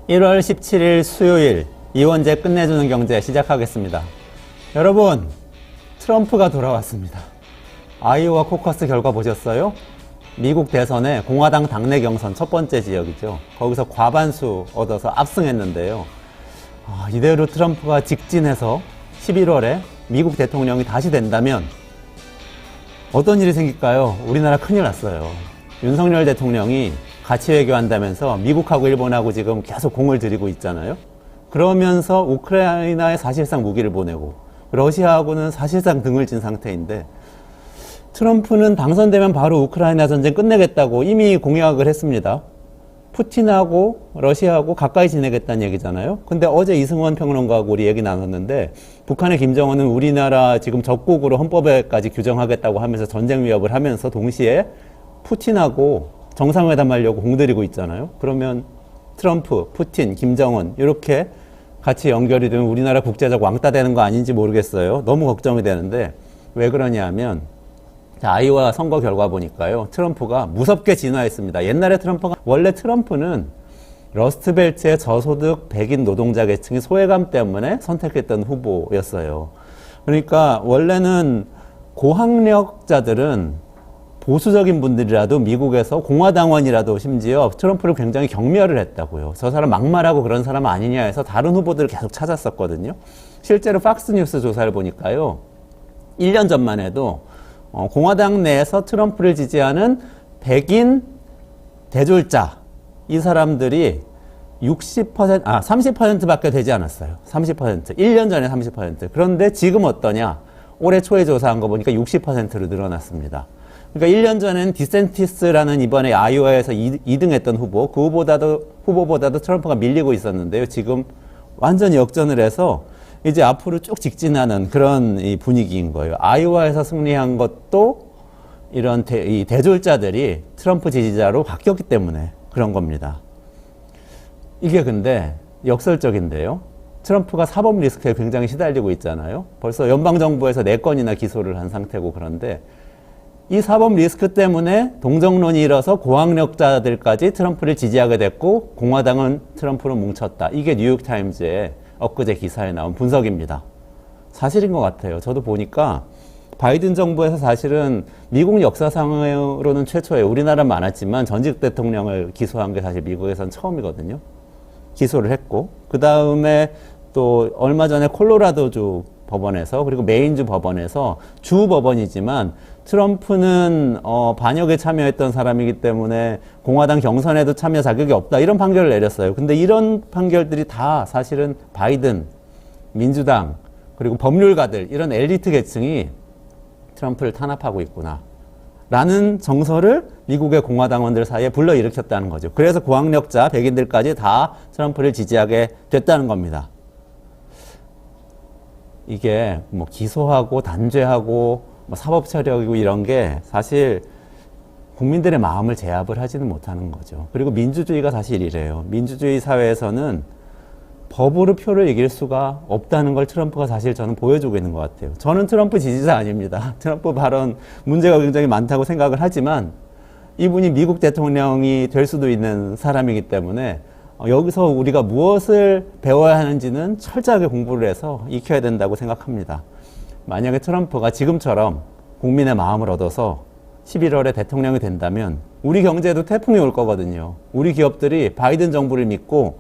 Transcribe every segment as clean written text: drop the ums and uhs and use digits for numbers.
1월 17일 수요일 이원재 끝내주는 경제 시작하겠습니다. 여러분, 트럼프가 돌아왔습니다. 아이오와 코커스 결과 보셨어요? 미국 대선의 공화당 당내 경선 첫 번째 지역이죠. 거기서 과반수 얻어서 압승했는데요. 이대로 트럼프가 직진해서 11월에 미국 대통령이 다시 된다면 어떤 일이 생길까요? 우리나라 큰일 났어요. 윤석열 대통령이 가치 외교한다면서 미국하고 일본하고 지금 계속 공을 들이고 있잖아요. 그러면서 우크라이나에 사실상 무기를 보내고 러시아하고는 사실상 등을 진 상태인데, 트럼프는 당선되면 바로 우크라이나 전쟁 끝내겠다고 이미 공약을 했습니다. 푸틴하고 러시아하고 가까이 지내겠다는 얘기잖아요. 근데 어제 이승원 평론가하고 우리 얘기 나눴는데, 북한의 김정은은 우리나라 지금 적국으로 헌법에까지 규정하겠다고 하면서 전쟁 위협을 하면서 동시에 푸틴하고 정상회담 하려고 공들이고 있잖아요. 그러면 트럼프, 푸틴, 김정은 이렇게 같이 연결이 되면 우리나라 국제적 왕따 되는 거 아닌지 모르겠어요. 너무 걱정이 되는데, 왜 그러냐 하면 아이오와 선거 결과 보니까요, 트럼프가 무섭게 진화했습니다. 옛날에 원래 트럼프는 러스트벨트의 저소득 백인 노동자 계층이 소외감 때문에 선택했던 후보였어요. 그러니까 원래는 고학력자들은 보수적인 분들이라도 미국에서 공화당원이라도 심지어 트럼프를 굉장히 경멸을 했다고요. 저 사람 막말하고 그런 사람 아니냐 해서 다른 후보들을 계속 찾았었거든요. 실제로 팍스뉴스 조사를 보니까요, 1년 전만 해도 공화당 내에서 트럼프를 지지하는 백인 대졸자, 이 사람들이 30%밖에 되지 않았어요. 30%. 1년 전에 30%. 그런데 지금 어떠냐? 올해 초에 조사한 거 보니까 60%로 늘어났습니다. 그러니까 1년 전에는 디센티스라는 이번에 아이오와에서 2등 했던 후보, 그 후보보다도 트럼프가 밀리고 있었는데요. 지금 완전히 역전을 해서 이제 앞으로 쭉 직진하는 그런 이 분위기인 거예요. 아이오와에서 승리한 것도 이런 이 대졸자들이 트럼프 지지자로 바뀌었기 때문에 그런 겁니다. 이게 근데 역설적인데요. 트럼프가 사법 리스크에 굉장히 시달리고 있잖아요. 벌써 연방정부에서 4건이나 기소를 한 상태고, 그런데 이 사법 리스크 때문에 동정론이 일어서 고학력자들까지 트럼프를 지지하게 됐고, 공화당은 트럼프로 뭉쳤다. 이게 뉴욕타임즈의 엊그제 기사에 나온 분석입니다. 사실인 것 같아요. 저도 보니까 바이든 정부에서 사실은 미국 역사상으로는 최초예요. 우리나라는 많았지만 전직 대통령을 기소한 게 사실 미국에선 처음이거든요. 기소를 했고, 그 다음에 또 얼마 전에 콜로라도주 법원에서, 그리고 메인주 법원에서, 주 법원이지만 트럼프는 반역에 참여했던 사람이기 때문에 공화당 경선에도 참여 자격이 없다, 이런 판결을 내렸어요. 근데 이런 판결들이 다 사실은 바이든, 민주당, 그리고 법률가들, 이런 엘리트 계층이 트럼프를 탄압하고 있구나 라는 정서를 미국의 공화당원들 사이에 불러일으켰다는 거죠. 그래서 고학력자, 백인들까지 다 트럼프를 지지하게 됐다는 겁니다. 이게 뭐 기소하고 단죄하고 뭐 사법 처리하고 이런 게 사실 국민들의 마음을 제압을 하지는 못하는 거죠. 그리고 민주주의가 사실 이래요. 민주주의 사회에서는 법으로 표를 이길 수가 없다는 걸 트럼프가 사실 저는 보여주고 있는 것 같아요. 저는 트럼프 지지자 아닙니다. 트럼프 발언 문제가 굉장히 많다고 생각을 하지만 이분이 미국 대통령이 될 수도 있는 사람이기 때문에 여기서 우리가 무엇을 배워야 하는지는 철저하게 공부를 해서 익혀야 된다고 생각합니다. 만약에 트럼프가 지금처럼 국민의 마음을 얻어서 11월에 대통령이 된다면 우리 경제에도 태풍이 올 거거든요. 우리 기업들이 바이든 정부를 믿고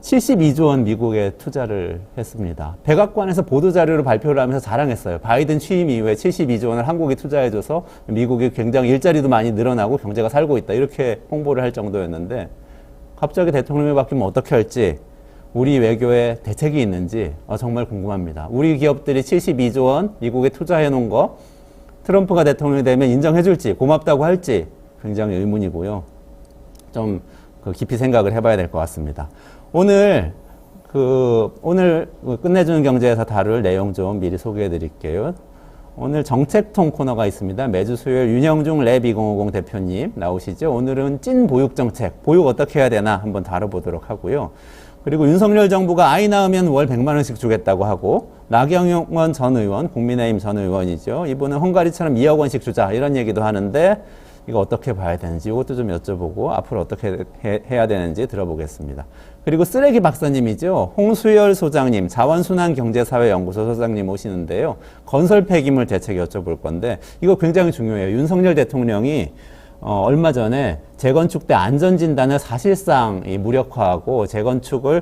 72조 원 미국에 투자를 했습니다. 백악관에서 보도자료를 발표를 하면서 자랑했어요. 바이든 취임 이후에 72조 원을 한국이 투자해줘서 미국이 굉장히 일자리도 많이 늘어나고 경제가 살고 있다, 이렇게 홍보를 할 정도였는데, 갑자기 대통령이 바뀌면 어떻게 할지, 우리 외교에 대책이 있는지 정말 궁금합니다. 우리 기업들이 72조 원 미국에 투자해 놓은 거 트럼프가 대통령이 되면 인정해 줄지, 고맙다고 할지 굉장히 의문이고요. 좀 깊이 생각을 해봐야 될 것 같습니다. 오늘 끝내주는 경제에서 다룰 내용 좀 미리 소개해 드릴게요. 오늘 정책통 코너가 있습니다. 매주 수요일 윤영중 랩2050 대표님 나오시죠. 오늘은 찐 보육 정책, 보육 어떻게 해야 되나 한번 다뤄보도록 하고요. 그리고 윤석열 정부가 아이 낳으면 월 100만 원씩 주겠다고 하고, 나경원 전 의원, 국민의힘 전 의원이죠. 이분은 헝가리처럼 2억 원씩 주자, 이런 얘기도 하는데 이거 어떻게 봐야 되는지 이것도 좀 여쭤보고 앞으로 어떻게 해야 되는지 들어보겠습니다. 그리고 쓰레기 박사님이죠. 홍수열 소장님, 자원순환경제사회연구소 소장님 오시는데요. 건설 폐기물 대책 여쭤볼 건데 이거 굉장히 중요해요. 윤석열 대통령이 얼마 전에 재건축 때 안전진단을 사실상 무력화하고 재건축을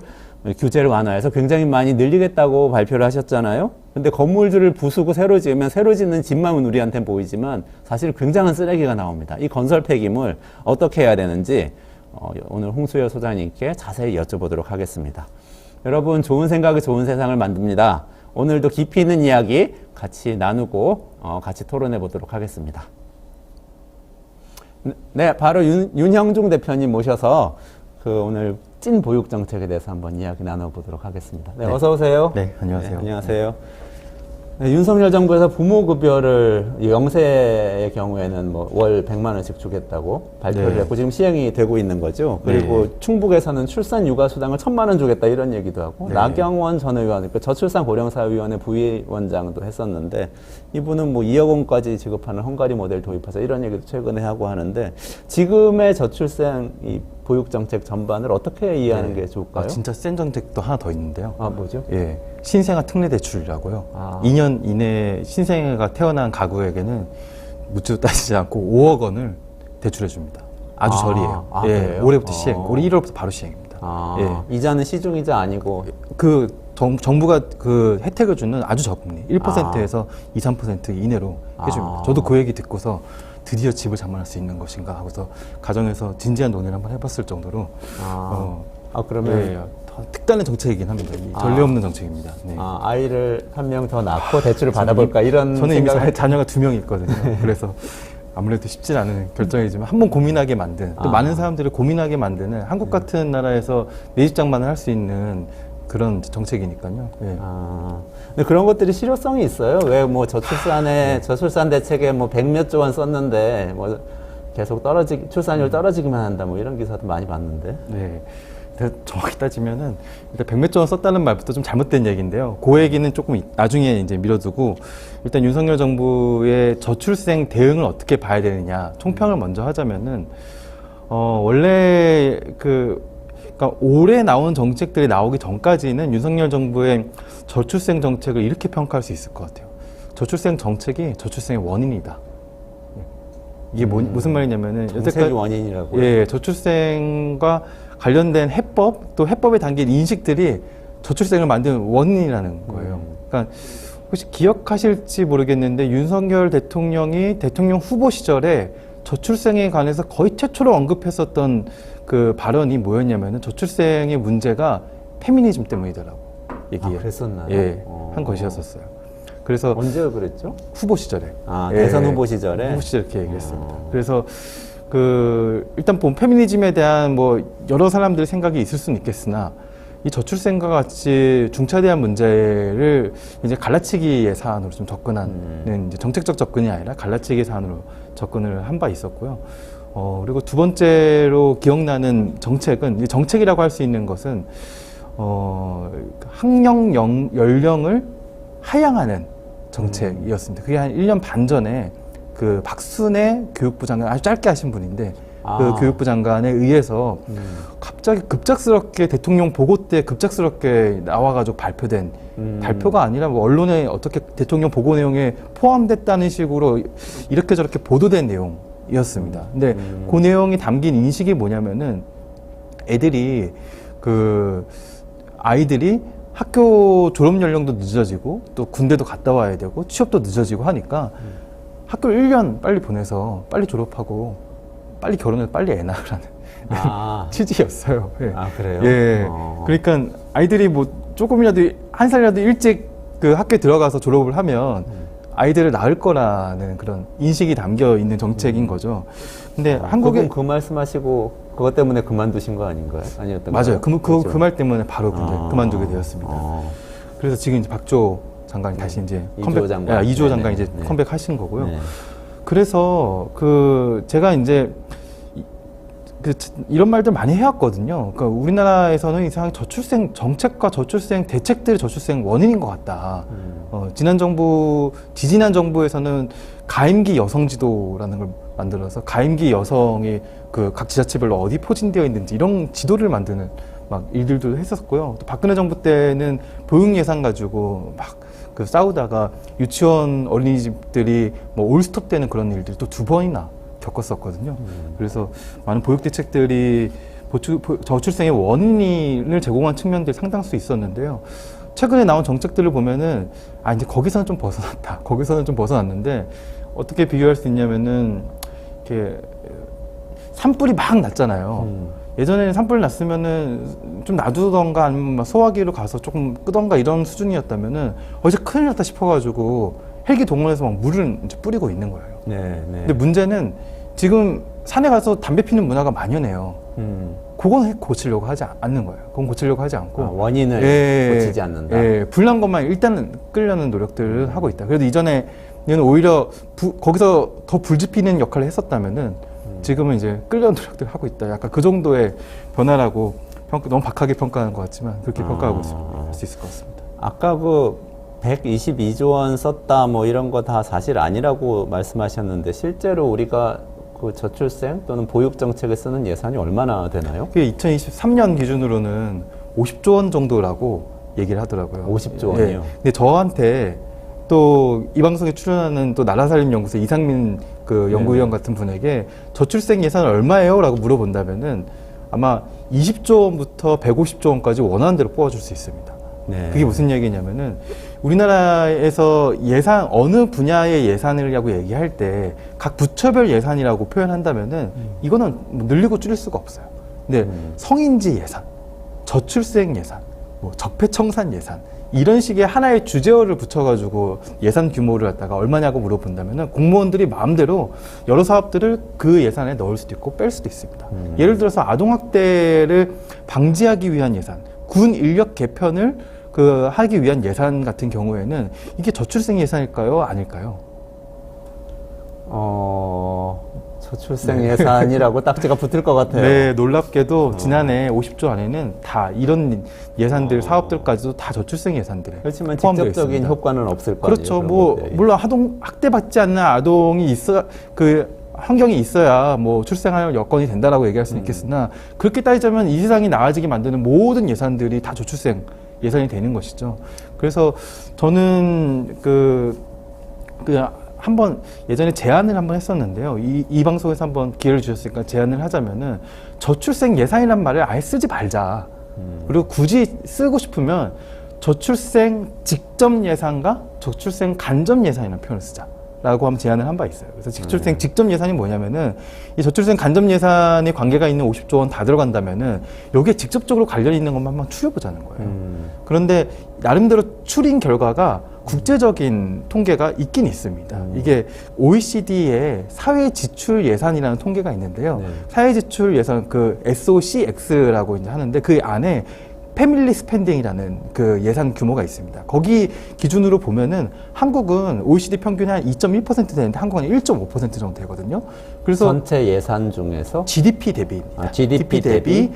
규제를 완화해서 굉장히 많이 늘리겠다고 발표를 하셨잖아요. 근데 건물들을 부수고 새로 지으면 새로 짓는 집만은 우리한테 보이지만 사실 굉장한 쓰레기가 나옵니다. 이 건설 폐기물 어떻게 해야 되는지 오늘 홍수열 소장님께 자세히 여쭤보도록 하겠습니다. 여러분, 좋은 생각이 좋은 세상을 만듭니다. 오늘도 깊이 있는 이야기 같이 나누고 같이 토론해 보도록 하겠습니다. 네, 바로 윤형중 대표님 모셔서 오늘 찐 보육 정책에 대해서 한번 이야기 나눠보도록 하겠습니다. 네, 어서 오세요. 네, 안녕하세요. 네, 안녕하세요. 네, 윤석열 정부에서 부모급여를 영세의 경우에는 뭐 월 100만 원씩 주겠다고 발표를 했고 지금 시행이 되고 있는 거죠. 그리고 충북에서는 출산 육아 수당을 1,000만 원 주겠다 이런 얘기도 하고 나경원 전 의원, 그러니까 저출산 고령사회위원회 부위원장도 했었는데 이분은 뭐 2억 원까지 지급하는 헝가리 모델 도입하자 이런 얘기도 최근에 하고 하는데 지금의 저출생 이 보육 정책 전반을 어떻게 이해하는 게 좋을까요? 진짜 센 정책도 하나 더 있는데요. 뭐죠? 예, 신생아 특례 대출이라고요. 2년 이내에 신생아가 태어난 가구에게는 묻지도 따지지 않고 5억 원을 대출해 줍니다. 아주 저리예요. 예, 그래요? 올해부터 시행, 올해 1월부터 바로 시행입니다. 예. 이자는 시중이자 아니고 정부가 그 혜택을 주는 아주 저금리 1%에서 2, 3% 이내로 해줍니다. 저도 그 얘기 듣고서 드디어 집을 장만할 수 있는 것인가 하고서 가정에서 진지한 논의를 한번 해봤을 정도로 그러면 특단의 정책이긴 합니다. 전례 없는 정책입니다. 네. 아이를 한 명 더 낳고 대출을 받아볼까 이런 저는 이미 생각을 자녀가 2명 있거든요. 그래서 아무래도 쉽지 않은 결정이지만 한번 고민하게 만든 또 많은 사람들을 고민하게 만드는 한국 같은 나라에서 내 집 장만을 할 수 있는 그런 정책이니까요. 예. 근데 그런 것들이 실효성이 있어요. 왜 뭐 저출산 대책에 뭐 100몇 조 원 썼는데 뭐 계속 출산율 떨어지기만 한다 뭐 이런 기사도 많이 봤는데. 네. 정확히 따지면은 일단 100몇 조 원 썼다는 말부터 좀 잘못된 얘기인데요. 그 얘기는 조금 나중에 이제 미뤄두고 일단 윤석열 정부의 저출생 대응을 어떻게 봐야 되느냐 총평을 먼저 하자면은 원래 그러니까 올해 나오는 정책들이 나오기 전까지는 윤석열 정부의 저출생 정책을 이렇게 평가할 수 있을 것 같아요. 저출생 정책이 저출생의 원인이다. 이게 무슨 말이냐면은 정책이 원인이라고요? 예, 저출생과 관련된 해법, 또 해법에 담긴 인식들이 저출생을 만드는 원인이라는 거예요. 그러니까 혹시 기억하실지 모르겠는데 윤석열 대통령이 대통령 후보 시절에 저출생에 관해서 거의 최초로 언급했었던 그 발언이 뭐였냐면은 저출생의 문제가 페미니즘 때문이더라고. 그랬었나요? 예, 한 것이었었어요. 그래서 언제 그랬죠? 후보 시절에. 대선 후보 시절에? 후보 시절에 이렇게 얘기했습니다. 그래서 일단 페미니즘에 대한 뭐 여러 사람들의 생각이 있을 수는 있겠으나 이 저출생과 같이 중차대한 문제를 이제 갈라치기의 사안으로 좀 접근하는 이제 정책적 접근이 아니라 갈라치기 사안으로 접근을 한 바 있었고요. 그리고 두 번째로 기억나는 정책은 정책이라고 할 수 있는 것은 학령 연령을 하향하는 정책이었습니다. 그게 한 1년 반 전에 그 박순애 교육부 장관 아주 짧게 하신 분인데 그 교육부 장관에 의해서 갑자기 급작스럽게 대통령 보고 때 급작스럽게 나와가지고 발표된 발표가 아니라 뭐 언론에 어떻게 대통령 보고 내용에 포함됐다는 식으로 이렇게 저렇게 보도된 내용이었습니다. 근데 그 내용이 담긴 인식이 뭐냐면은 아이들이 학교 졸업 연령도 늦어지고 또 군대도 갔다 와야 되고 취업도 늦어지고 하니까 학교를 1년 빨리 보내서 빨리 졸업하고 빨리 결혼해서 빨리 애 낳으라는 취지였어요. 예. 그래요? 예. 그러니까 아이들이 뭐 조금이라도 한 살이라도 일찍 그 학교에 들어가서 졸업을 하면 아이들을 낳을 거라는 그런 인식이 담겨 있는 정책인 거죠. 근데 한국에 그 말씀하시고 그것 때문에 그만두신 거 아닌가요? 아니었던 맞아요. 그렇죠? 그 말 때문에 바로 그만두게 되었습니다. 그래서 지금 이제 박주호 장관이 다시 이제 이주호 장관. 이주호 장관이 이제 컴백하신 거고요. 네. 그래서 제가 이제 이런 말들 많이 해왔거든요. 그러니까 우리나라에서는 이상하게 저출생 정책과 저출생 대책들이 저출생 원인인 것 같다. 지지난 정부에서는 가임기 여성지도라는 걸 만들어서 가임기 여성이 그 각 지자체별로 어디 포진되어 있는지 이런 지도를 만드는 막 일들도 했었고요. 또 박근혜 정부 때는 보육 예산 가지고 막 그 싸우다가 유치원 어린이집들이 뭐 올스톱 되는 그런 일들 또 2번이나 겪었었거든요. 그래서 많은 보육 대책들이 저출생의 원인을 제공한 측면들이 상당수 있었는데요. 최근에 나온 정책들을 보면은 이제 거기서는 좀 벗어났다. 거기서는 좀 벗어났는데 어떻게 비교할 수 있냐면은 이렇게 산불이 막 났잖아요. 예전에는 산불 났으면은 좀 놔두던가 아니면 막 소화기로 가서 조금 끄던가 이런 수준이었다면은 이제 큰일 났다 싶어가지고 헬기 동원해서 막 물을 이제 뿌리고 있는 거예요. 네, 네. 근데 문제는 지금 산에 가서 담배 피는 문화가 만연해요. 그건 고치려고 하지 않는 거예요. 그건 고치려고 하지 않고 원인을 고치지 않는다. 불난 것만 일단은 끌려는 노력들을 하고 있다. 그래도 이전에는 오히려 거기서 더 불지피는 역할을 했었다면은 지금은 이제 끌려는 노력들을 하고 있다. 약간 그 정도의 변화라고 너무 박하게 평가하는 것 같지만 그렇게 평가하고 할 수 있을 것 같습니다. 아까 그 122조 원 썼다 뭐 이런 거 다 사실 아니라고 말씀하셨는데 실제로 우리가 그 저출생 또는 보육 정책에 쓰는 예산이 얼마나 되나요? 그게 2023년 기준으로는 50조 원 정도라고 얘기를 하더라고요. 50조 원이요? 예. 근데 저한테 또 이 방송에 출연하는 또 나라살림연구소 이상민 그 연구위원 같은 분에게 저출생 예산은 얼마예요? 라고 물어본다면은 아마 20조 원부터 150조 원까지 원하는 대로 뽑아줄 수 있습니다. 네. 그게 무슨 얘기냐면은 우리나라에서 예산 어느 분야의 예산이라고 얘기할 때 각 부처별 예산이라고 표현한다면은 이거는 뭐 늘리고 줄일 수가 없어요. 근데 성인지 예산, 저출생 예산, 뭐 적폐청산 예산 이런 식의 하나의 주제어를 붙여가지고 예산 규모를 갖다가 얼마냐고 물어본다면은 공무원들이 마음대로 여러 사업들을 그 예산에 넣을 수도 있고 뺄 수도 있습니다. 예를 들어서 아동학대를 방지하기 위한 예산, 군 인력 개편을 하기 위한 예산 같은 경우에는 이게 저출생 예산일까요? 아닐까요? 저출생 예산이라고 딱지가 붙을 것 같아요. 네, 놀랍게도 지난해 50조 안에는 다 이런 예산들, 사업들까지도 다 저출생 예산들에 그렇지만 포함되어 직접적인 있습니다. 효과는 없을 거 아니에요. 그렇죠. 뭐 것들이. 물론 학대받지 않는 아동이 환경이 있어야 뭐 출생할 여건이 된다라고 얘기할 수는 있겠으나 그렇게 따지자면 이 세상이 나아지게 만드는 모든 예산들이 다 저출생 예산이 되는 것이죠. 그래서 저는 한번 예전에 제안을 한번 했었는데요. 이 방송에서 한번 기회를 주셨으니까 제안을 하자면은 저출생 예산이란 말을 아예 쓰지 말자. 그리고 굳이 쓰고 싶으면 저출생 직접 예산과 저출생 간접 예산이라는 표현을 쓰자. 라고 한번 제안을 한 바 있어요. 그래서 저출생 직접 예산이 뭐냐면은 이 저출생 간접 예산에 관계가 있는 50조 원 다 들어간다면은 여기에 직접적으로 관련이 있는 것만 한번 추려보자는 거예요. 그런데 나름대로 추린 결과가 국제적인 통계가 있긴 있습니다. 이게 OECD의 사회 지출 예산이라는 통계가 있는데요. 네. 사회 지출 예산 SOCX라고 이제 하는데 그 안에 패밀리 스펜딩이라는 그 예산 규모가 있습니다. 거기 기준으로 보면은 한국은 OECD 평균이 한 2.1% 되는데 한국은 1.5% 정도 되거든요. 그래서 전체 예산 중에서 GDP 대비입니다. GDP 대비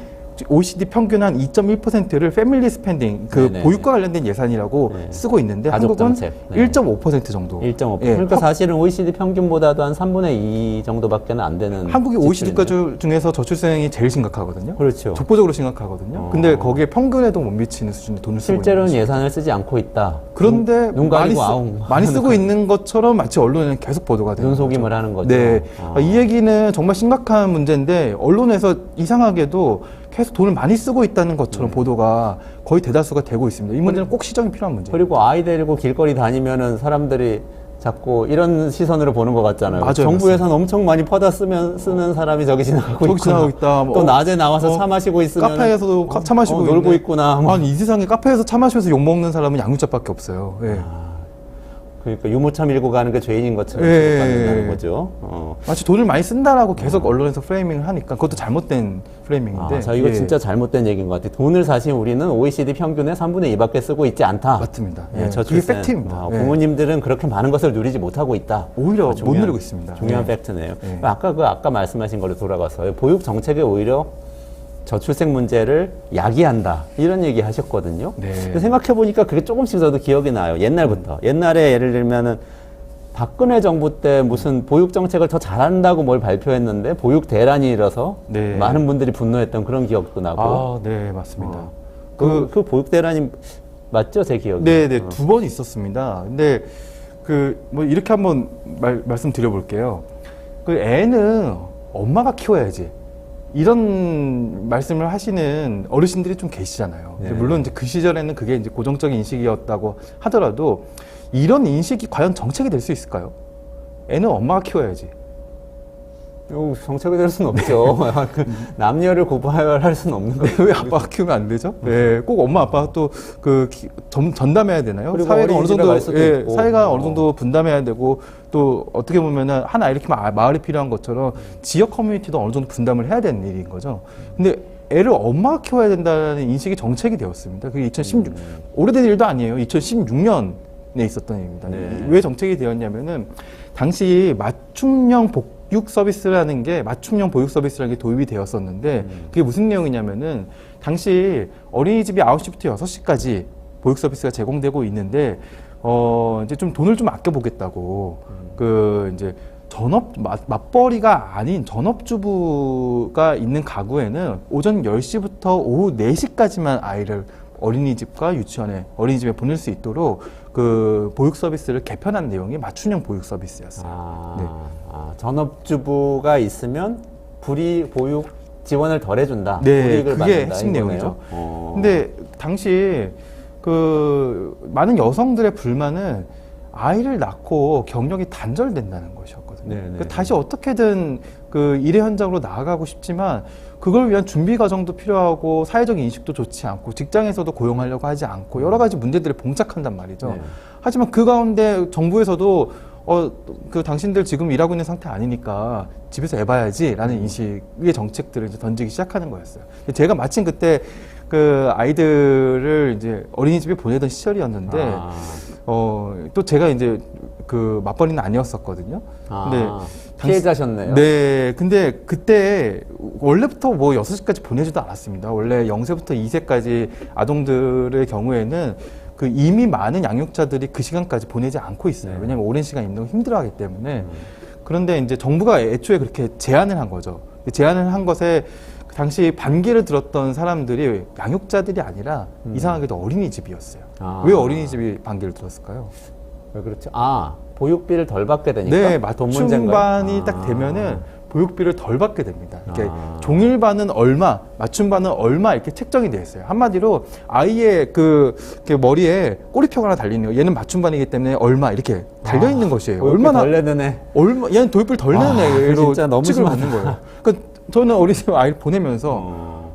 OECD 평균 한 2.1%를 패밀리 스펜딩, 네네네. 보육과 관련된 예산이라고 네. 쓰고 있는데 가족 한국은 정책. 네. 1.5% 정도. 1.5%. 예, 그러니까 사실은 OECD 평균보다도 한 3분의 2 정도밖에 안 되는. 한국이 OECD 지출이네요. 국가 중에서 저출생이 제일 심각하거든요. 그렇죠. 독보적으로 심각하거든요. 근데 거기에 평균에도 못 미치는 수준의 돈을 쓰고 실제로는 있는 예산을 쓰지 않고 있다. 그런데 눈 가리고 아웅. 많이 쓰고 있는 것처럼 마치 언론에는 계속 보도가 되는 눈속임을 하는 거죠. 네, 아. 이 얘기는 정말 심각한 문제인데 언론에서 이상하게도 계속 돈을 많이 쓰고 있다는 것처럼 보도가 거의 대다수가 되고 있습니다. 이 문제는 꼭 시정이 필요한 문제예요. 그리고 아이 데리고 길거리 다니면은 사람들이 자꾸 이런 시선으로 보는 것 같잖아요. 맞아요, 정부 맞습니다. 예산 엄청 많이 퍼다 쓰는 사람이 저기 지나가고 저기 있구나. 지나가고 있다. 또 낮에 나와서 차 마시고 있으면 카페에서도 차 마시고 놀고 있는데. 있구나. 뭐. 아니 이 세상에 카페에서 차 마시면서 욕 먹는 사람은 양육자밖에 없어요. 예. 그러니까 유모차 밀고 가는 게 죄인인 것처럼 예. 취급받는다는 거죠. 마치 돈을 많이 쓴다라고 계속 언론에서 프레이밍을 하니까 그것도 잘못된 프레이밍인데. 자, 이거 예. 진짜 잘못된 얘기인 것 같아요. 돈을 사실 우리는 OECD 평균의 3분의 2밖에 쓰고 있지 않다. 맞습니다. 예, 예. 저출생. 그게 팩트입니다. 예. 부모님들은 그렇게 많은 것을 누리지 못하고 있다. 오히려 중요한- 못 누리고 있습니다. 중요한 예. 팩트네요. 예. 아까 말씀하신 걸로 돌아가서 보육 정책에 오히려 저출생 문제를 야기한다 이런 얘기 하셨거든요. 네. 근데 생각해 보니까 그게 조금씩 저도 기억이 나요. 옛날부터. 옛날에 예를 들면은 박근혜 정부 때 무슨 보육 정책을 더 잘한다고 뭘 발표했는데 보육 대란이 일어서 네. 많은 분들이 분노했던 그런 기억도 나고. 아, 네, 맞습니다. 그 보육 대란이 맞죠, 제 기억에? 네, 네, 두 번 있었습니다. 근데 뭐 이렇게 한번 말씀드려 볼게요. 그 애는 엄마가 키워야지. 이런 말씀을 하시는 어르신들이 좀 계시잖아요. 네. 물론 이제 그 시절에는 그게 이제 고정적인 인식이었다고 하더라도 이런 인식이 과연 정책이 될 수 있을까요? 애는 엄마가 키워야지. 정책이 될 수는 없죠. 그 남녀를 구분할 수는 없는 거예요. 왜 아빠가 키우면 안 되죠? 네, 꼭 엄마 아빠가 또 전담해야 되나요? 그리고 사회가 어느 정도, 갈 수도 있고. 사회가 어느 정도 분담해야 되고 또 어떻게 보면은 한 아이를 키우면 마을이 필요한 것처럼 지역 커뮤니티도 어느 정도 분담을 해야 되는 일인 거죠. 근데 애를 엄마가 키워야 된다는 인식이 정책이 되었습니다. 그게 2016 오래된 일도 아니에요. 2016년에 있었던 일입니다. 네. 왜 정책이 되었냐면은 당시 맞춤형 보육 서비스라는 게 맞춤형 보육 서비스라는 게 도입이 되었었는데 그게 무슨 내용이냐면은 당시 어린이집이 9시부터 6시까지 보육 서비스가 제공되고 있는데 이제 좀 돈을 좀 아껴 보겠다고 이제 맞벌이가 아닌 전업주부가 있는 가구에는 오전 10시부터 오후 4시까지만 아이를 어린이집에 보낼 수 있도록 그 보육 서비스를 개편한 내용이 맞춤형 보육 서비스였어요. 네. 전업주부가 있으면 보육 지원을 덜 해준다. 네, 불이익을 그게 받는다, 핵심 이거네요. 내용이죠. 근데 당시 많은 여성들의 불만은 아이를 낳고 경력이 단절된다는 것이었거든요. 네네. 다시 어떻게든 일의 현장으로 나아가고 싶지만 그걸 위한 준비 과정도 필요하고 사회적 인식도 좋지 않고 직장에서도 고용하려고 하지 않고 여러 가지 문제들이 봉착한단 말이죠. 네. 하지만 그 가운데 정부에서도 당신들 지금 일하고 있는 상태 아니니까 집에서 해봐야지라는 인식의 정책들을 이제 던지기 시작하는 거였어요. 제가 마침 그때 아이들을 이제 어린이집에 보내던 시절이었는데 또 제가 이제 맞벌이는 아니었었거든요. 근데 피해자셨네요. 네, 근데 그때 원래부터 뭐 6시까지 보내지도 않았습니다. 원래 0세부터 2세까지 아동들의 경우에는 이미 많은 양육자들이 그 시간까지 보내지 않고 있어요. 네. 왜냐하면 오랜 시간 있는 거 힘들어하기 때문에. 그런데 이제 정부가 애초에 그렇게 제안을 한 거죠. 제안을 한 것에 당시 반기를 들었던 사람들이 양육자들이 아니라 이상하게도 어린이집이었어요. 왜 어린이집이 반기를 들었을까요? 왜 그렇죠? 보육비를 덜 받게 되니까? 네, 돈 문제인가요? 맞춤반이 딱 되면은 보육비를 덜 받게 됩니다. 이렇게 종일반은 얼마, 맞춤반은 얼마 이렇게 책정이 되어 있어요. 한마디로 아이의 머리에 꼬리표가 하나 달리는 거예요. 얘는 맞춤반이기 때문에 얼마 이렇게 달려 있는 것이에요. 얼마나 덜 내는 애? 얘는 도입비를 덜 내는 애로 진짜 너무 취급을 심하다. 받는 거예요. 그러니까 저는 어린이집 아이를 보내면서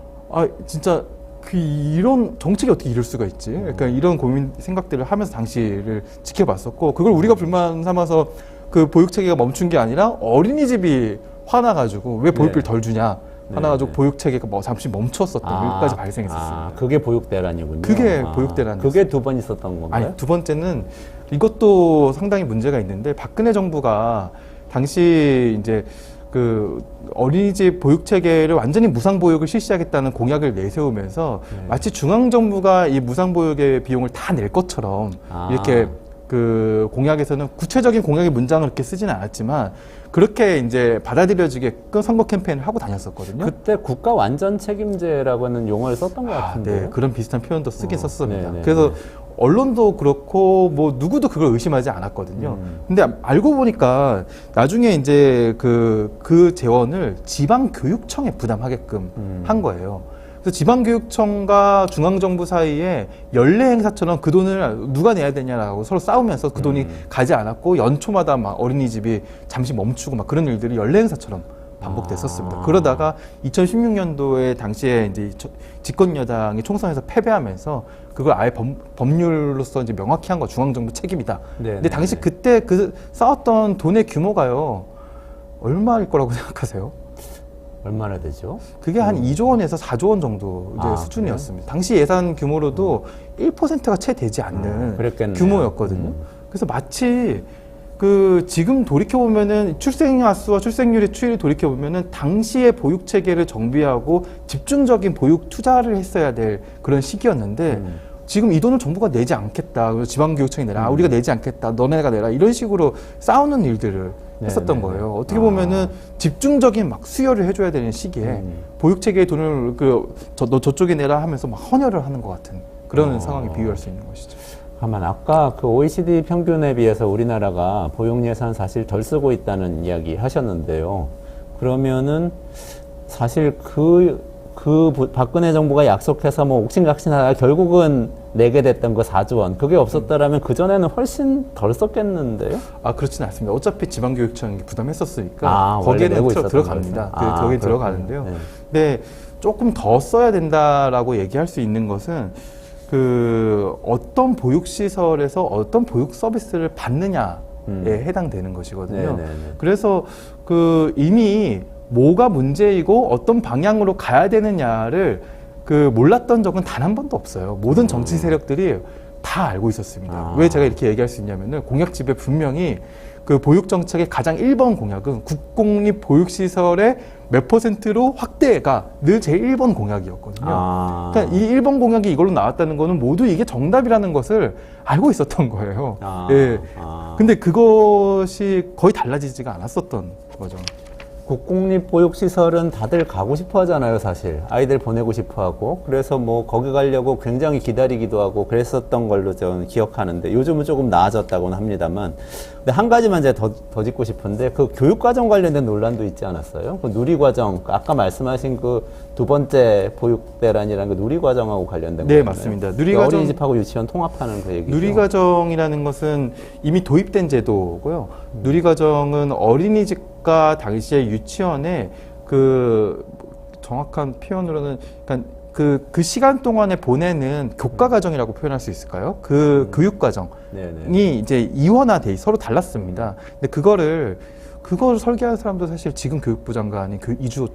진짜 이런 정책이 어떻게 이럴 수가 있지? 그러니까 이런 고민 생각들을 하면서 당시를 지켜봤었고 그걸 우리가 불만 삼아서 보육 체계가 멈춘 게 아니라 어린이집이 화나가지고 왜 보육비를 덜 주냐 화나가지고 보육 체계가 잠시 멈췄었던 일까지 발생했었습니다. 그게 보육 대란이군요. 그게 보육 대란이었어요. 그게 두 번 있었던 건가요? 아니, 두 번째는 이것도 상당히 문제가 있는데 박근혜 정부가 당시 이제 어린이집 보육 체계를 완전히 무상 보육을 실시하겠다는 공약을 내세우면서 마치 중앙 정부가 이 무상 보육의 비용을 다 낼 것처럼 이렇게 공약에서는 구체적인 공약의 문장을 이렇게 쓰지는 않았지만 그렇게 이제 받아들여지게끔 선거 캠페인을 하고 다녔었거든요. 그때 국가 완전 책임제라고 하는 용어를 썼던 것 같은데. 네, 그런 비슷한 표현도 쓰긴 썼습니다. 네네. 그래서 언론도 그렇고 뭐 누구도 그걸 의심하지 않았거든요. 근데 알고 보니까 나중에 이제 그 재원을 지방교육청에 부담하게끔 한 거예요. 그래서 지방교육청과 중앙정부 사이에 연례 행사처럼 그 돈을 누가 내야 되냐라고 서로 싸우면서 그 돈이 가지 않았고 연초마다 막 어린이집이 잠시 멈추고 막 그런 일들이 연례 행사처럼 반복됐었습니다. 그러다가 2016년도에 당시에 이제 집권 여당이 총선에서 패배하면서 그걸 아예 법률로서 이제 명확히 한 거 중앙정부 책임이다. 근데 당시 그때 쌓았던 돈의 규모가요 얼마일 거라고 생각하세요? 얼마나 되죠? 그게 한 2조 원에서 4조 원 정도 이제 수준이었습니다. 당시 예산 규모로도 1%가 채 되지 않는 규모였거든요. 그래서 마치 지금 돌이켜보면은 출생아 수와 출생률의 추이를 돌이켜보면은 당시의 보육 체계를 정비하고 집중적인 보육 투자를 했어야 될 그런 시기였는데 지금 이 돈을 정부가 내지 않겠다. 그래서 지방교육청이 내라. 우리가 내지 않겠다. 너네가 내라. 이런 식으로 싸우는 일들을 했었던 거예요. 어떻게 보면은 집중적인 막 수혈을 해줘야 되는 시기에 보육체계의 돈을 너 저쪽에 내라 하면서 막 헌혈을 하는 것 같은 그런 상황에 비유할 수 있는 것이죠. 다만 아까 그 OECD 평균에 비해서 우리나라가 보육 예산 사실 덜 쓰고 있다는 이야기 하셨는데요. 그러면은 사실 박근혜 정부가 약속해서 뭐 옥신각신하다가 결국은 내게 됐던 그 4조 원 그게 없었더라면 그전에는 훨씬 덜 썼겠는데요? 아, 그렇지는 않습니다. 어차피 지방교육청이 부담했었으니까 거기에는 들어갑니다. 거기에 들어가는데요. 네. 근데 조금 더 써야 된다라고 얘기할 수 있는 것은 어떤 보육시설에서 어떤 보육 서비스를 받느냐에 해당되는 것이거든요. 그래서 이미 뭐가 문제이고 어떤 방향으로 가야 되느냐를 몰랐던 적은 단 한 번도 없어요. 모든 정치 세력들이 다 알고 있었습니다. 왜 제가 이렇게 얘기할 수 있냐면은 공약집에 분명히 보육 정책의 가장 1번 공약은 국공립 보육시설의 몇 %로 확대가 늘 제 1번 공약이었거든요. 그러니까 이 1번 공약이 이걸로 나왔다는 거는 모두 이게 정답이라는 것을 알고 있었던 거예요. 예. 근데 그것이 거의 달라지지가 않았었던 거죠. 국공립 보육시설은 다들 가고 싶어 하잖아요, 사실. 아이들 보내고 싶어 하고. 그래서 뭐 거기 가려고 굉장히 기다리기도 하고 그랬었던 걸로 저는 기억하는데 요즘은 조금 나아졌다고는 합니다만. 근데 한 가지만 제가 더 짚고 싶은데 그 교육과정 관련된 논란도 있지 않았어요? 그 누리과정, 아까 말씀하신 그 두 번째 보육대란이라는 그 누리과정하고 관련된 네, 거잖아요. 맞습니다. 누리과정, 어린이집하고 유치원 통합하는 그 얘기죠. 누리과정이라는 것은 이미 도입된 제도고요. 누리과정은 어린이집과 당시에 유치원에 정확한 표현으로는 그 시간 동안에 보내는 교과과정이라고 표현할 수 있을까요? 교육 과정이 이제 이원화돼 서로 달랐습니다. 근데 그걸 설계한 사람도 사실 지금 교육부 장관이 이주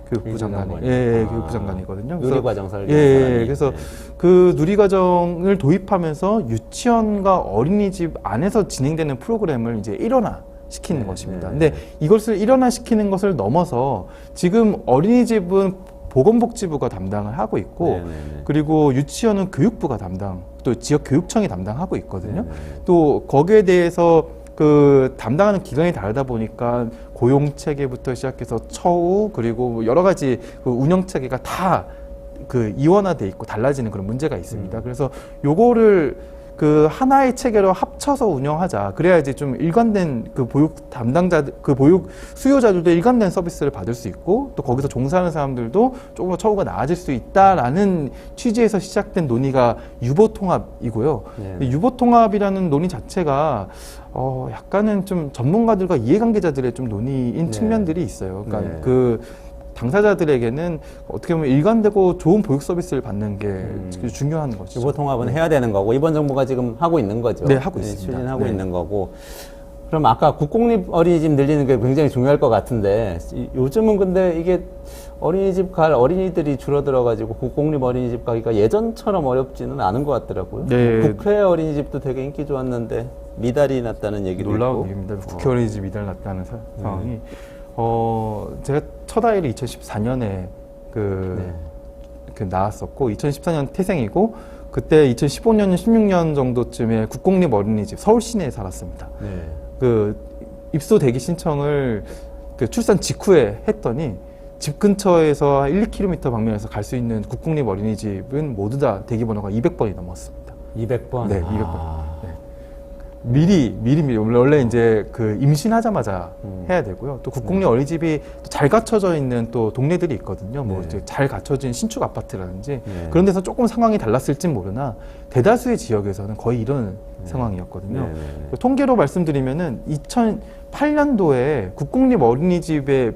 교육부 장관이 교육부 장관이거든요. 누리과정 설계. 그래서 그 누리과정을 도입하면서 유치원과 어린이집 안에서 진행되는 프로그램을 이제 일원화 시키는 것입니다. 근데 이것을 일원화시키는 것을 넘어서 지금 어린이집은 보건복지부가 담당을 하고 있고 그리고 유치원은 교육부가 또 지역교육청이 담당하고 있거든요. 또 거기에 대해서 담당하는 기관이 다르다 보니까 고용체계부터 시작해서 처우 그리고 여러 가지 운영체계가 다 이원화돼 있고 달라지는 그런 문제가 있습니다. 그래서 요거를 하나의 체계로 합쳐서 운영하자. 그래야지 좀 일관된 보육 담당자들, 보육 수요자들도 일관된 서비스를 받을 수 있고 또 거기서 종사하는 사람들도 조금 더 처우가 나아질 수 있다라는 취지에서 시작된 논의가 유보통합이고요. 유보통합이라는 논의 자체가 약간은 좀 전문가들과 이해관계자들의 좀 논의인 측면들이 있어요. 그러니까 당사자들에게는 어떻게 보면 일관되고 좋은 보육 서비스를 받는 게 중요한 것이죠. 유보 통합은 해야 되는 거고 이번 정부가 지금 하고 있는 거죠. 네, 하고 있습니다. 추진하고 있는 거고. 그럼 아까 국공립 어린이집 늘리는 게 굉장히 중요할 것 같은데 요즘은 근데 이게 어린이집 갈 어린이들이 줄어들어가지고 국공립 어린이집 가기가 예전처럼 어렵지는 않은 것 같더라고요. 국회 어린이집도 되게 인기 좋았는데 미달이 났다는 얘기도 놀라운 있고. 얘기입니다. 국회 어린이집 미달 났다는 상황이. 제가 첫 아이를 2014년에 낳았었고 2014년 태생이고 그때 2015년, 16년 정도쯤에 국공립 어린이집 서울 시내에 살았습니다. 입소 대기 신청을 출산 직후에 했더니 집 근처에서 1, 2km 방면에서 갈 수 있는 국공립 어린이집은 모두 다 대기 번호가 200번이 넘었습니다. 200번? 네, 200번. 미리 원래 이제 임신하자마자 해야 되고요. 또 국공립 어린이집이 잘 갖춰져 있는 또 동네들이 있거든요. 뭐 이제 잘 갖춰진 신축 아파트라든지 그런 데서 조금 상황이 달랐을진 모르나 대다수의 지역에서는 거의 이런 상황이었거든요. 통계로 말씀드리면은 2008년도에 국공립 어린이집의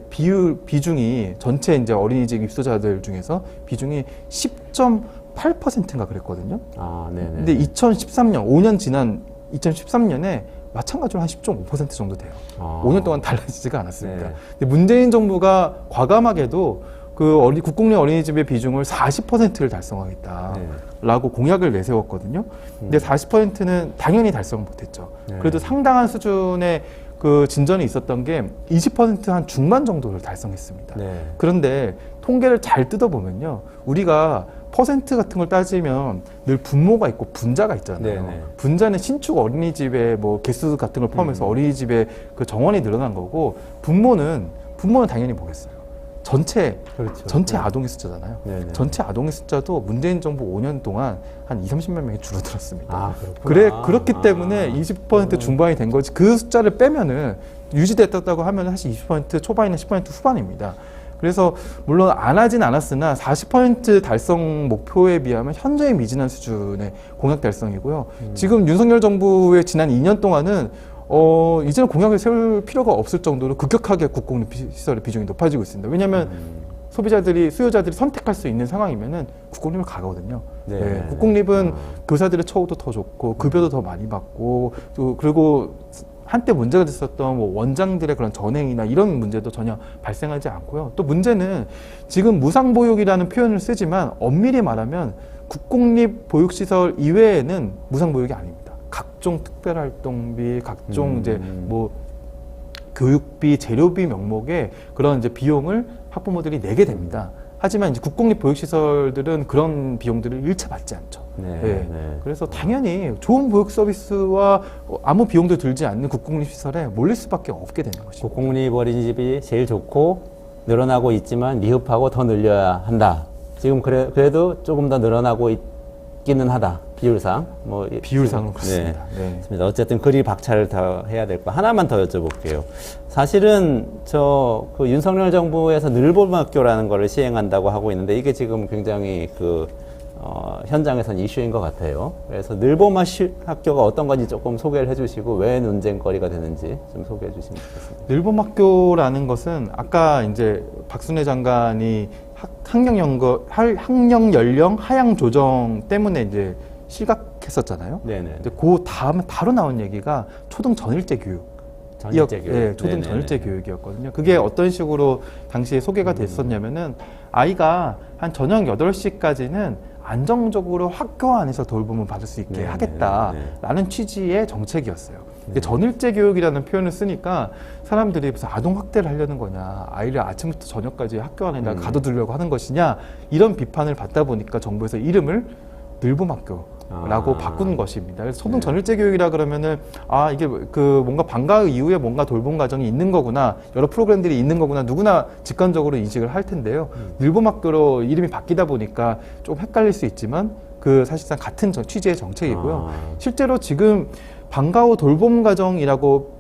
비중이 전체 이제 어린이집 입소자들 중에서 비중이 10.8%인가 그랬거든요. 근데 2013년 5년 지난 2013년에 마찬가지로 한 10.5% 정도 돼요. 5년 동안 달라지지가 않았습니다. 근데 문재인 정부가 과감하게도 국공립 어린이집의 비중을 40%를 달성하겠다라고 공약을 내세웠거든요. 근데 40%는 당연히 달성을 못했죠. 그래도 상당한 수준의 진전이 있었던 게 20% 한 중반 정도를 달성했습니다. 그런데 통계를 잘 뜯어보면요. 우리가 퍼센트 같은 걸 따지면 늘 분모가 있고 분자가 있잖아요. 네네. 분자는 신축 어린이집의 뭐 개수 같은 걸 포함해서 어린이집의 그 정원이 늘어난 거고, 분모는 당연히 뭐겠어요? 전체 그렇죠. 전체 아동의 숫자잖아요. 네네. 전체 아동의 숫자도 문재인 정부 5년 동안 한 20-30만 명이 줄어들었습니다. 아, 그렇구나. 그렇기 때문에 20% 중반이 된 거지. 그 숫자를 빼면은 유지됐다고 하면 사실 20% 초반이나 10% 후반입니다. 그래서 물론 안 하진 않았으나 40% 달성 목표에 비하면 현저히 미진한 수준의 공약 달성이고요. 지금 윤석열 정부의 지난 2년 동안은 이제는 공약을 세울 필요가 없을 정도로 급격하게 국공립시설의 비중이 높아지고 있습니다. 왜냐하면 수요자들이 선택할 수 있는 상황이면은 국공립을 가거든요. 네. 네, 국공립은 교사들의 처우도 더 좋고 급여도 더 많이 받고, 또 그리고 한때 문제가 됐었던 뭐 원장들의 그런 전행이나 이런 문제도 전혀 발생하지 않고요. 또 문제는 지금 무상보육이라는 표현을 쓰지만 엄밀히 말하면 국공립 보육시설 이외에는 무상보육이 아닙니다. 각종 특별활동비, 각종 이제 뭐 교육비, 재료비 명목의 그런 이제 비용을 학부모들이 내게 됩니다. 하지만 이제 국공립 보육시설들은 그런 비용들을 일체 받지 않죠. 네, 네. 네. 그래서 당연히 좋은 보육 서비스와 아무 비용도 들지 않는 국공립 시설에 몰릴 수밖에 없게 되는 것이죠. 국공립 어린이집이 제일 좋고 늘어나고 있지만 미흡하고 더 늘려야 한다. 지금 그래도 조금 더 늘어나고 있기는 하다. 비율상. 비율상은 그렇습니다. 네. 네. 좋습니다. 어쨌든 그리 박차를 더 해야 될 거 하나만 더 여쭤볼게요. 사실은 그 윤석열 정부에서 늘봄학교라는 거를 시행한다고 하고 있는데 이게 지금 굉장히 현장에선 이슈인 것 같아요. 그래서 늘봄 학교가 어떤 건지 조금 소개를 해주시고 왜 논쟁거리가 되는지 좀 소개해 주시면 좋겠습니다. 늘봄학교라는 것은 아까 이제 박순애 장관이 학령 연령 하향 조정 때문에 이제 실각했었잖아요. 네네. 근데 그 다음에 바로 나온 얘기가 초등 전일제 교육. 전일제 교육. 네, 초등 네네네. 전일제 교육이었거든요. 그게 어떤 식으로 당시에 소개가 됐었냐면은 아이가 한 저녁 8시까지는 안정적으로 학교 안에서 돌봄을 받을 수 있게 네네네. 하겠다라는 취지의 정책이었어요. 근데 전일제 교육이라는 표현을 쓰니까 사람들이 무슨 아동 학대를 하려는 거냐, 아이를 아침부터 저녁까지 학교 안에 가둬두려고 하는 것이냐, 이런 비판을 받다 보니까 정부에서 이름을 늘봄학교라고 바꾼 것입니다. 그래서 초등 전일제 교육이라 그러면은 이게 뭔가 방과 후 이후에 뭔가 돌봄 과정이 있는 거구나, 여러 프로그램들이 있는 거구나, 누구나 직관적으로 인식을 할 텐데요. 늘봄학교로 이름이 바뀌다 보니까 좀 헷갈릴 수 있지만 사실상 같은 취지의 정책이고요. 실제로 지금 방과 후 돌봄 과정이라고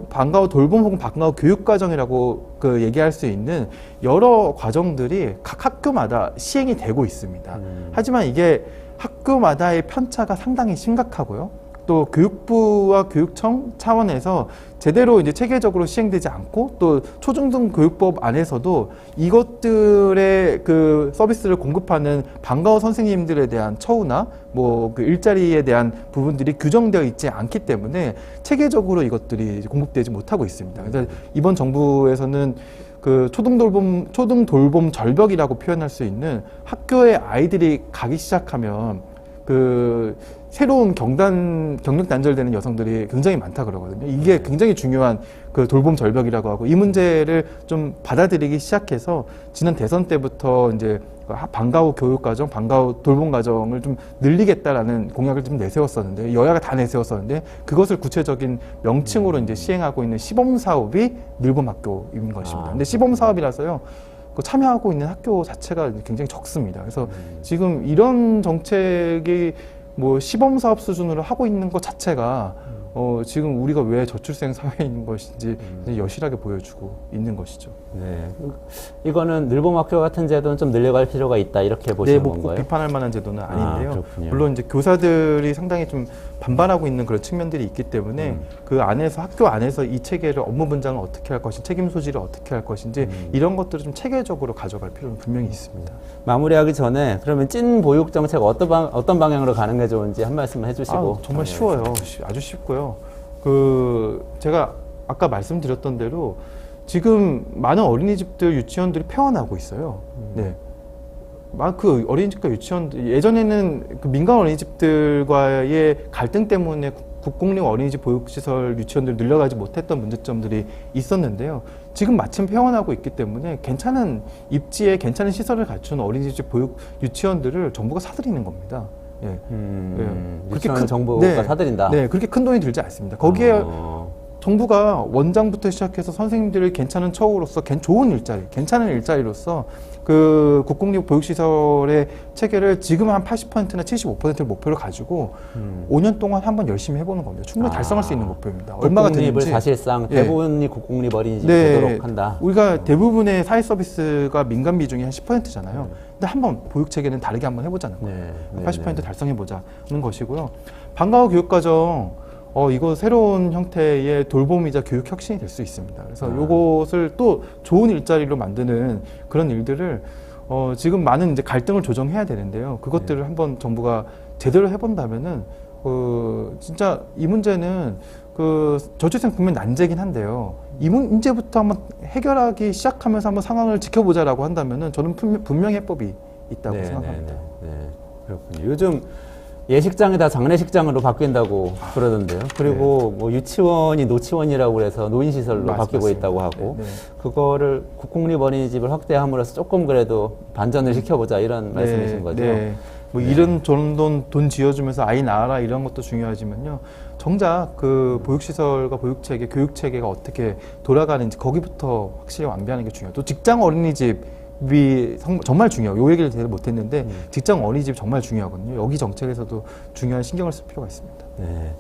방과 후 돌봄 혹은 방과 후 교육 과정이라고 얘기할 수 있는 여러 과정들이 각 학교마다 시행이 되고 있습니다. 하지만 이게 학교마다의 편차가 상당히 심각하고요. 또 교육부와 교육청 차원에서 제대로 이제 체계적으로 시행되지 않고, 또 초중등 교육법 안에서도 이것들의 서비스를 공급하는 방과 후 선생님들에 대한 처우나 일자리에 대한 부분들이 규정되어 있지 않기 때문에 체계적으로 이것들이 공급되지 못하고 있습니다. 그래서 이번 정부에서는 초등 돌봄 절벽이라고 표현할 수 있는 학교에 아이들이 가기 시작하면 새로운 경력 단절되는 여성들이 굉장히 많다 그러거든요. 이게 굉장히 중요한 돌봄 절벽이라고 하고, 이 문제를 좀 받아들이기 시작해서 지난 대선 때부터 이제 방과 후 교육 과정, 방과 후 돌봄 과정을 좀 늘리겠다라는 공약을 좀 내세웠었는데, 여야가 다 내세웠었는데, 그것을 구체적인 명칭으로 이제 시행하고 있는 시범 사업이 늘봄학교인 것입니다. 근데 시범 사업이라서요, 참여하고 있는 학교 자체가 굉장히 적습니다. 그래서 지금 이런 정책이 시범 사업 수준으로 하고 있는 것 자체가 지금 우리가 왜 저출생 사회인 것인지 여실하게 보여주고 있는 것이죠. 네. 이거는 늘봄학교 같은 제도는 좀 늘려갈 필요가 있다, 이렇게 보시는 꼭 건가요? 비판할 만한 제도는 아닌데요. 그렇군요. 물론 이제 교사들이 상당히 좀 반발하고 있는 그런 측면들이 있기 때문에 학교 안에서 이 체계를, 업무 분장을 어떻게 할 것인지, 책임 소지를 어떻게 할 것인지, 이런 것들을 좀 체계적으로 가져갈 필요는 분명히 있습니다. 마무리하기 전에 그러면 찐 보육 정책 어떤 방향으로 가는 게 좋은지 한 말씀 해주시고. 정말 쉬워요. 아주 쉽고요. 제가 아까 말씀드렸던 대로 지금 많은 어린이집들, 유치원들이 폐원하고 있어요. 네. 막 그 어린이집과 유치원 예전에는 그 민간 어린이집들과의 갈등 때문에 국공립 어린이집 보육시설 유치원들 늘려가지 못했던 문제점들이 있었는데요. 지금 마침 폐원하고 있기 때문에 괜찮은 입지에 괜찮은 시설을 갖춘 어린이집 보육 유치원들을 정부가 사들이는 겁니다. 예. 유치원 정부가 사들인다. 네, 그렇게 큰 돈이 들지 않습니다. 거기에 정부가 원장부터 시작해서 선생님들을 괜찮은 처우로서 좋은 일자리, 괜찮은 일자리로서 그 국공립 보육시설의 체계를 지금 한 80%나 75%를 목표로 가지고 5년 동안 한번 열심히 해보는 겁니다. 충분히 달성할 수 있는 목표입니다. 얼마가 국공립을 되는지 사실상 대부분이 국공립 어린이집이 네, 되도록 한다. 우리가 대부분의 사회 서비스가 민간 비중이 한 10%잖아요. 근데 한번 보육 체계는 다르게 한번 해보자는 거예요. 80% 달성해보자는 것이고요. 방과 후 교육과정 이거 새로운 형태의 돌봄이자 교육 혁신이 될 수 있습니다. 그래서 이것을 또 좋은 일자리로 만드는 그런 일들을 지금 많은 이제 갈등을 조정해야 되는데요. 그것들을 한번 정부가 제대로 해본다면은 진짜 이 문제는 그 저출생 국면 난제긴 한데요. 이 문제부터 한번 해결하기 시작하면서 한번 상황을 지켜보자라고 한다면은 저는 분명히 해법이 있다고 생각합니다. 그렇군요. 요즘 예식장이 다 장례식장으로 바뀐다고 그러던데요. 그리고 뭐 유치원이 노치원이라고 그래서 노인시설로 바뀌고 있다고 하고 그거를 국공립 어린이집을 확대함으로써 조금 그래도 반전을 시켜보자 이런 말씀이신 거죠. 뭐 이런 돈 지어주면서 아이 낳아라 이런 것도 중요하지만요. 정작 그 보육시설과 보육체계, 교육체계가 어떻게 돌아가는지 거기부터 확실히 완비하는 게 중요해요. 또 직장 어린이집 정말 중요해요. 요 얘기를 제대로 못했는데 직장 어린이집 정말 중요하거든요. 여기 정책에서도 중요한 신경을 쓸 필요가 있습니다. 네,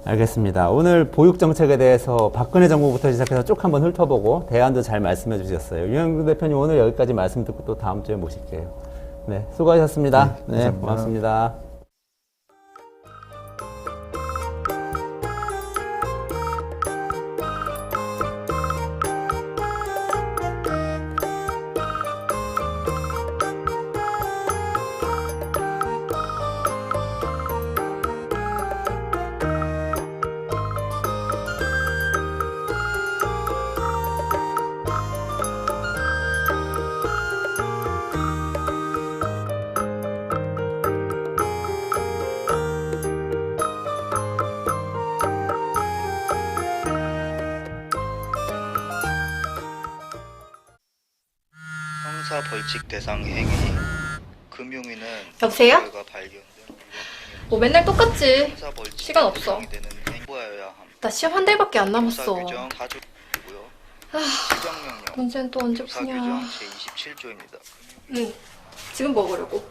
알겠습니다. 오늘 보육 정책에 대해서 박근혜 정부부터 시작해서 쭉 한번 훑어보고 대안도 잘 말씀해 주셨어요. 유영규 대표님 오늘 여기까지 말씀 듣고 또 다음 주에 모실게요. 네, 수고하셨습니다. 네, 고맙습니다. 형사 벌칙 대상 행위 금융위는 여보세요? 결과 발견된 뭐 맨날 똑같지. 형사 벌칙 시간 없어. 대상이 되는 행보하여야 함. 나 시험 한 달밖에 안 남았어. 형사 규정 4조고요. 시정명령 문제는 또 언제 형사 푸냐. 규정 제27조입니다. 응. 지금 먹으려고.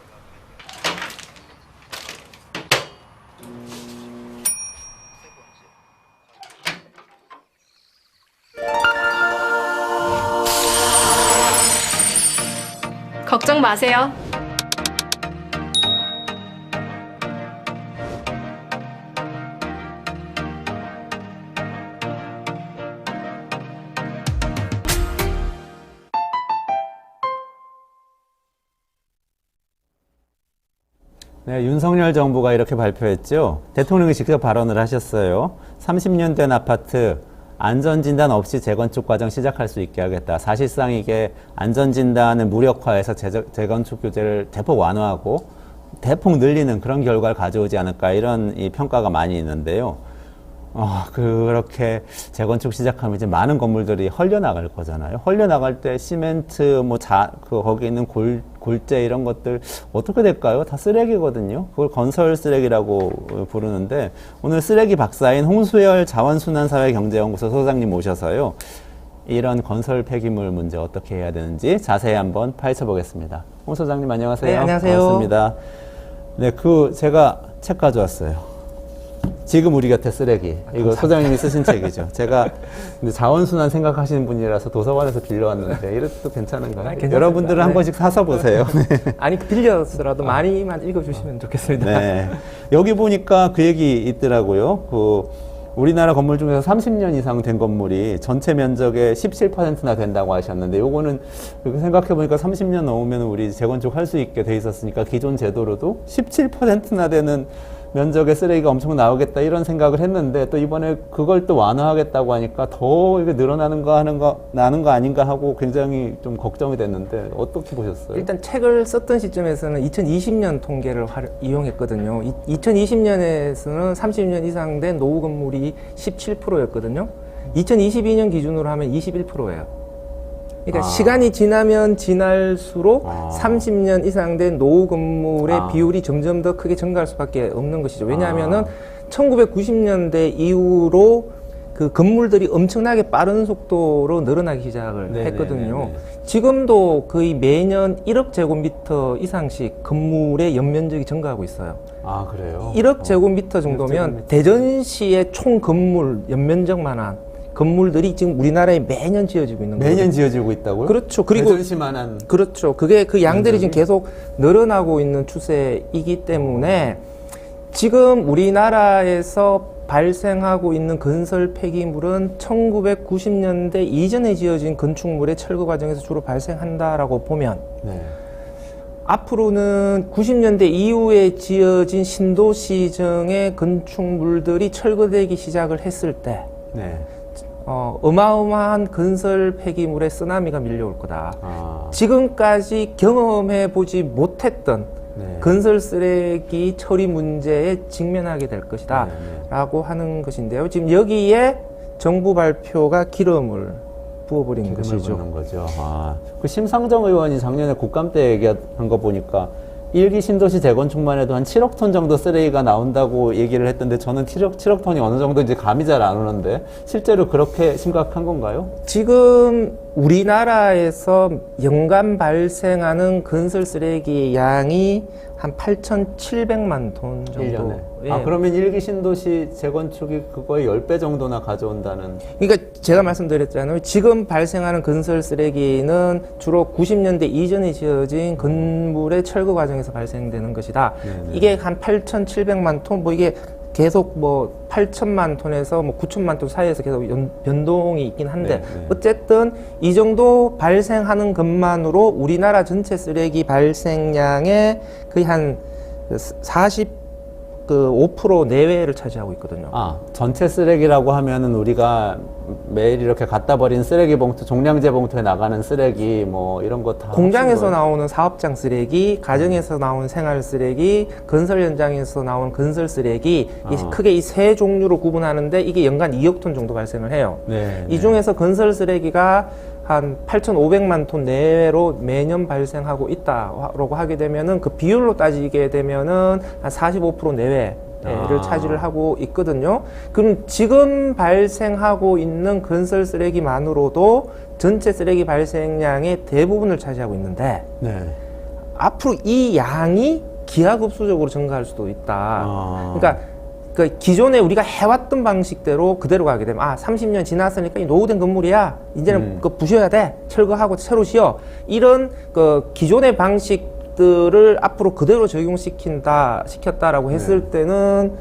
걱정 마세요. 네, 윤석열 정부가 이렇게 발표했죠. 대통령이 직접 발언을 하셨어요. 30년 된 아파트 안전진단 없이 재건축 과정 시작할 수 있게 하겠다. 사실상 이게 안전진단을 무력화해서 재건축 규제를 대폭 완화하고 대폭 늘리는 그런 결과를 가져오지 않을까 이런 이 평가가 많이 있는데요. 그렇게 재건축 시작하면 이제 많은 건물들이 헐려 나갈 거잖아요. 헐려 나갈 때 시멘트, 거기 있는 골재 이런 것들 어떻게 될까요? 다 쓰레기거든요. 그걸 건설 쓰레기라고 부르는데 오늘 쓰레기 박사인 홍수열 자원순환사회경제연구소 소장님 모셔서요. 이런 건설 폐기물 문제 어떻게 해야 되는지 자세히 한번 파헤쳐 보겠습니다. 홍 소장님 안녕하세요. 네, 안녕하세요. 반갑습니다. 네, 제가 책 가져왔어요. 지금 우리 곁에 쓰레기. 이거 소장님이 쓰신 책이죠. 제가 근데 자원순환 생각하시는 분이라서 도서관에서 빌려왔는데 이래도 괜찮은가요? 괜찮습니다. 여러분들은 한 네. 번씩 사서 보세요. 네. 아니 빌려서라도 많이만 읽어주시면 좋겠습니다. 네. 여기 보니까 그 얘기 있더라고요. 우리나라 건물 중에서 30년 이상 된 건물이 전체 면적의 17%나 된다고 하셨는데 요거는 생각해보니까 30년 넘으면 우리 재건축 할 수 있게 돼 있었으니까 기존 제도로도 17%나 되는 면적의 쓰레기가 엄청 나오겠다 이런 생각을 했는데 또 이번에 그걸 또 완화하겠다고 하니까 더 이게 늘어나는 나는 거 아닌가 하고 굉장히 좀 걱정이 됐는데 어떻게 보셨어요? 일단 책을 썼던 시점에서는 2020년 통계를 이용했거든요. 2020년에서는 30년 이상 된 노후 건물이 17%였거든요. 2022년 기준으로 하면 21%예요. 그러니까 시간이 지나면 지날수록 30년 이상 된 노후 건물의 비율이 점점 더 크게 증가할 수밖에 없는 것이죠. 왜냐하면은 1990년대 이후로 그 건물들이 엄청나게 빠른 속도로 늘어나기 시작을 했거든요. 지금도 거의 매년 1억 제곱미터 이상씩 건물의 연면적이 증가하고 있어요. 아, 그래요? 1억 제곱미터 정도면 대전시의 총 건물 연면적만한 건물들이 지금 우리나라에 매년 지어지고 있는 거예요. 매년 지어지고 있다고요? 그렇죠. 그리고 대전시만한 그렇죠. 그게 그 양들이 지금 계속 늘어나고 있는 추세이기 때문에 지금 우리나라에서 발생하고 있는 건설 폐기물은 1990년대 이전에 지어진 건축물의 철거 과정에서 주로 발생한다라고 보면 앞으로는 90년대 이후에 지어진 신도시정의 건축물들이 철거되기 시작을 했을 때 어마어마한 건설 폐기물의 쓰나미가 밀려올 거다. 지금까지 경험해 보지 못했던 건설 쓰레기 처리 문제에 직면하게 될 것이다. 라고 하는 것인데요. 지금 여기에 정부 발표가 기름을 부어버린 것이죠. 거죠. 그 심상정 의원이 작년에 국감 때 얘기한 거 보니까 1기 신도시 재건축만 해도 한 7억 톤 정도 쓰레기가 나온다고 얘기를 했던데 저는 7억 톤이 어느 정도인지 감이 잘 안 오는데 실제로 그렇게 심각한 건가요? 지금 우리나라에서 연간 발생하는 건설 쓰레기 양이 한 8,700만 톤 정도. 1년에. 예. 그러면 1기 신도시 재건축이 그거의 10배 정도나 가져온다는. 그러니까 제가 말씀드렸잖아요. 지금 발생하는 건설 쓰레기는 주로 90년대 이전에 지어진 건물의 철거 과정에서 발생되는 것이다. 이게 한 8,700만 톤, 이게 계속 8천만 톤에서 9천만 톤 사이에서 계속 변동이 있긴 한데 어쨌든 이 정도 발생하는 것만으로 우리나라 전체 쓰레기 발생량의 거의 한 45% 내외를 차지하고 있거든요. 전체 쓰레기라고 하면은 우리가 매일 이렇게 갖다 버린 쓰레기 봉투, 종량제 봉투에 나가는 쓰레기 이런 거 다 공장에서 나오는 사업장 쓰레기, 가정에서 나온 생활 쓰레기, 건설 현장에서 나온 건설 쓰레기, 크게 이 세 종류로 구분하는데 이게 연간 2억 톤 정도 발생을 해요. 이 중에서 건설 쓰레기가 한 8,500만 톤 내외로 매년 발생하고 있다라고 하게 되면은 그 비율로 따지게 되면은 한 45% 내외를 차지를 하고 있거든요. 그럼 지금 발생하고 있는 건설 쓰레기만으로도 전체 쓰레기 발생량의 대부분을 차지하고 있는데 앞으로 이 양이 기하급수적으로 증가할 수도 있다. 그러니까 그 기존에 우리가 해왔던 방식대로 그대로 가게 되면 30년 지났으니까 이 노후된 건물이야. 이제는 그거 부셔야 돼. 철거하고 새로 지어. 이런 그 기존의 방식들을 앞으로 그대로 시켰다라고 했을 때는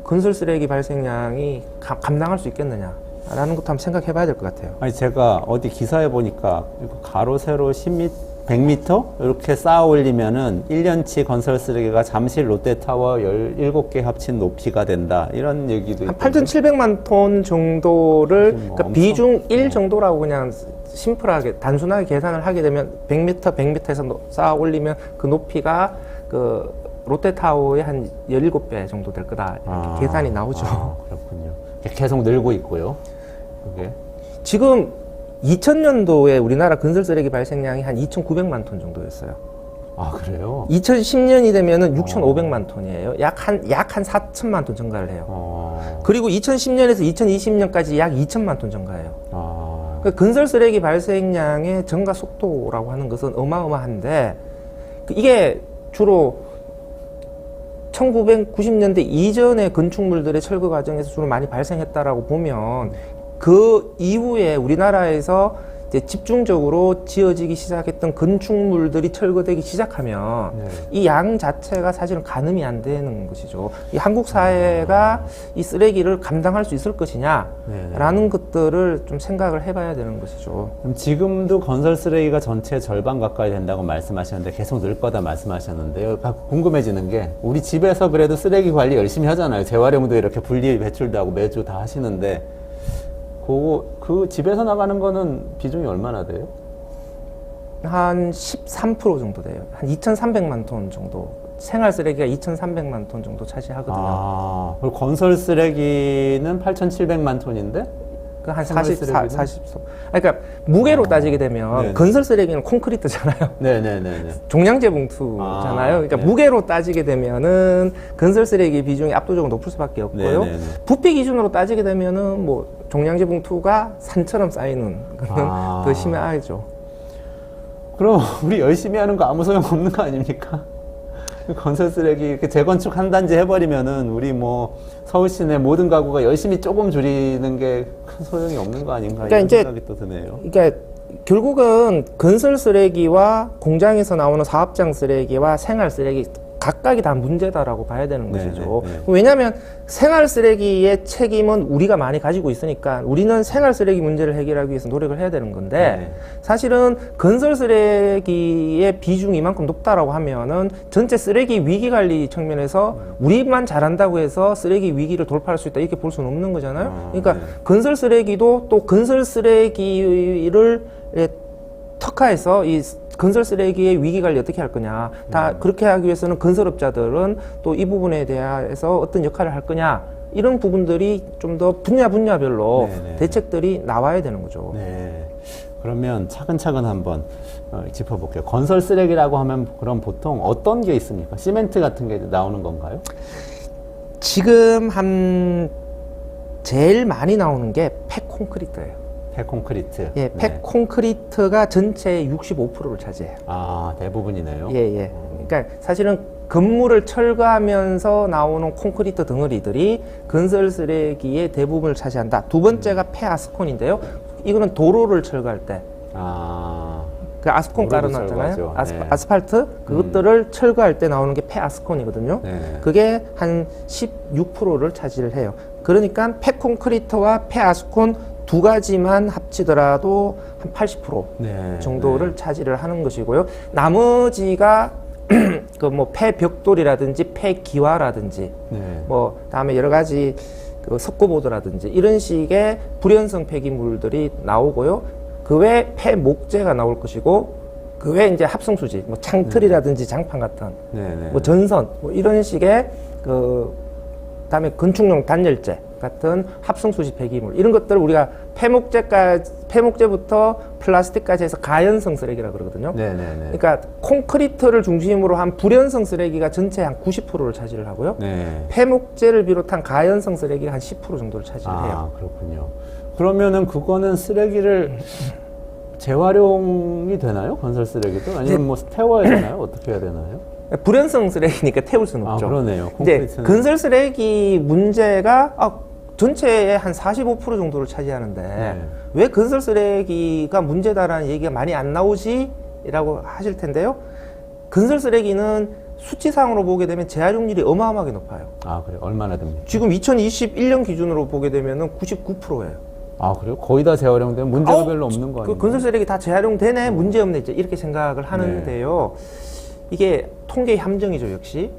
건설 쓰레기 발생량이 감당할 수 있겠느냐라는 것도 한번 생각해 봐야 될 것 같아요. 아니 제가 어디 기사에 보니까 가로 세로 100m 이렇게 쌓아 올리면은 1년치 건설 쓰레기가 잠실 롯데타워 17개 합친 높이가 된다. 이런 얘기도 한 8,700만 톤 정도를 그러니까 비중 1 정도라고 그냥 심플하게 단순하게 계산을 하게 되면 100m에서 쌓아 올리면 그 높이가 그 롯데타워의 한 17배 정도 될 거다. 이렇게 계산이 나오죠. 그렇군요. 계속 늘고 있고요. 그게 지금 2000년도에 우리나라 건설 쓰레기 발생량이 한 2,900만 톤 정도였어요. 그래요? 2010년이 되면은 6,500만 톤이에요. 약 한 4천만 톤 증가를 해요. 그리고 2010년에서 2020년까지 약 2천만 톤 증가해요. 그러니까 건설 쓰레기 발생량의 증가 속도라고 하는 것은 어마어마한데 이게 주로 1990년대 이전의 건축물들의 철거 과정에서 주로 많이 발생했다라고 보면 그 이후에 우리나라에서 이제 집중적으로 지어지기 시작했던 건축물들이 철거되기 시작하면 네. 이 양 자체가 사실은 가늠이 안 되는 것이죠. 이 한국 사회가 이 쓰레기를 감당할 수 있을 것이냐라는 것들을 좀 생각을 해봐야 되는 것이죠. 그럼 지금도 건설 쓰레기가 전체 절반 가까이 된다고 말씀하셨는데 계속 늘 거다 말씀하셨는데요. 궁금해지는 게 우리 집에서 그래도 쓰레기 관리 열심히 하잖아요. 재활용도 이렇게 분리 배출도 하고 매주 다 하시는데 그 집에서 나가는 거는 비중이 얼마나 돼요? 한 13% 정도 돼요. 한 2,300만 톤 정도. 생활 쓰레기가 2,300만 톤 정도 차지하거든요. 아, 그리고 건설 쓰레기는 8,700만 톤인데? 그 한 생활 40, 쓰레기는? 40. 그러니까 무게로 따지게 되면 네네. 건설 쓰레기는 콘크리트잖아요. 네네네. 종량제 봉투잖아요. 그러니까 네. 무게로 따지게 되면은 건설 쓰레기 비중이 압도적으로 높을 수밖에 없고요. 네네네. 부피 기준으로 따지게 되면은 뭐 종량제 봉투가 산처럼 쌓이는 그런 아. 더 심하죠. 그럼 우리 열심히 하는 거 아무 소용 없는 거 아닙니까? 건설 쓰레기 이렇게 재건축 한 단지 해버리면은 우리 뭐 서울 시내 모든 가구가 열심히 조금 줄이는 게 큰 소용이 없는 거 아닌가 그러니까 이런 이제 생각이 또 드네요. 그러니까 결국은 건설 쓰레기와 공장에서 나오는 사업장 쓰레기와 생활 쓰레기 각각이 다 문제다라고 봐야 되는 네, 것이죠. 네, 네. 왜냐하면 생활 쓰레기의 책임은 우리가 많이 가지고 있으니까 우리는 생활 쓰레기 문제를 해결하기 위해서 노력을 해야 되는 건데 네. 사실은 건설 쓰레기의 비중이 이만큼 높다라고 하면은 전체 쓰레기 위기 관리 측면에서 우리만 잘한다고 해서 쓰레기 위기를 돌파할 수 있다 이렇게 볼 수는 없는 거잖아요. 그러니까 네. 건설 쓰레기도 또 건설 쓰레기를 특화해서 이 건설 쓰레기의 위기 관리 어떻게 할 거냐. 다 그렇게 하기 위해서는 건설업자들은 또 이 부분에 대해서 어떤 역할을 할 거냐. 이런 부분들이 좀 더 분야별로 네네. 대책들이 나와야 되는 거죠. 네. 그러면 차근차근 한번 짚어볼게요. 건설 쓰레기라고 하면 그럼 보통 어떤 게 있습니까? 시멘트 같은 게 나오는 건가요? 지금 제일 많이 나오는 게 폐콘크리트예요. 폐콘크리트. 예, 네. 폐콘크리트가 전체의 65%를 차지해요. 아, 대부분이네요. 예, 예. 그러니까 사실은 건물을 철거하면서 나오는 콘크리트 덩어리들이 건설 쓰레기의 대부분을 차지한다. 두 번째가 폐아스콘인데요. 이거는 도로를 철거할 때. 아, 그 아스콘 도로를 깔아놨잖아요. 철거하죠. 네. 아스팔트 그것들을 철거할 때 나오는 게 폐아스콘이거든요. 네. 그게 한 16%를 차지를 해요. 그러니까 폐콘크리트와 폐아스콘 두 가지만 합치더라도 한 80% 네. 정도를 차지를 하는 것이고요. 나머지가 그 뭐 폐벽돌이라든지 폐기와라든지 네. 뭐 다음에 여러 가지 그 석고보드라든지 이런 식의 불연성 폐기물들이 나오고요. 그 외 폐목재가 나올 것이고 그 외 이제 합성수지, 뭐 창틀이라든지 장판 같은, 네. 네. 뭐 전선, 뭐 이런 식의 그 다음에 건축용 단열재 같은 합성수지 폐기물 이런 것들을 우리가 폐목재부터 플라스틱까지 해서 가연성 쓰레기라 그러거든요. 네. 네. 네. 그러니까 콘크리트를 중심으로 한 불연성 쓰레기가 전체 한 90%를 차지를 하고요. 네. 폐목재를 비롯한 가연성 쓰레기가 한 10% 정도를 차지를 해요. 아, 그렇군요. 그러면은 그거는 쓰레기를 재활용이 되나요? 건설 쓰레기도? 아니면 뭐 태워야 되나요? 어떻게 해야 되나요? 불연성 쓰레기니까 태울 수는 아, 없죠. 그러네요. 이제 콘크리트는. 건설 쓰레기 문제가 전체의 한 45% 정도를 차지하는데 네. 왜 건설 쓰레기가 문제다라는 얘기가 많이 안 나오지? 라고 하실 텐데요. 건설 쓰레기는 수치상으로 보게 되면 재활용률이 어마어마하게 높아요. 아, 그래요? 얼마나 됩니까? 지금 2021년 기준으로 보게 되면은 99%예요. 아, 그래요? 거의 다 재활용되면 문제가 별로 없는 거 아니에요? 건설 쓰레기 다 재활용되네, 문제 없네, 이제 이렇게 생각을 하는데요. 이게 통계의 함정이죠, 역시.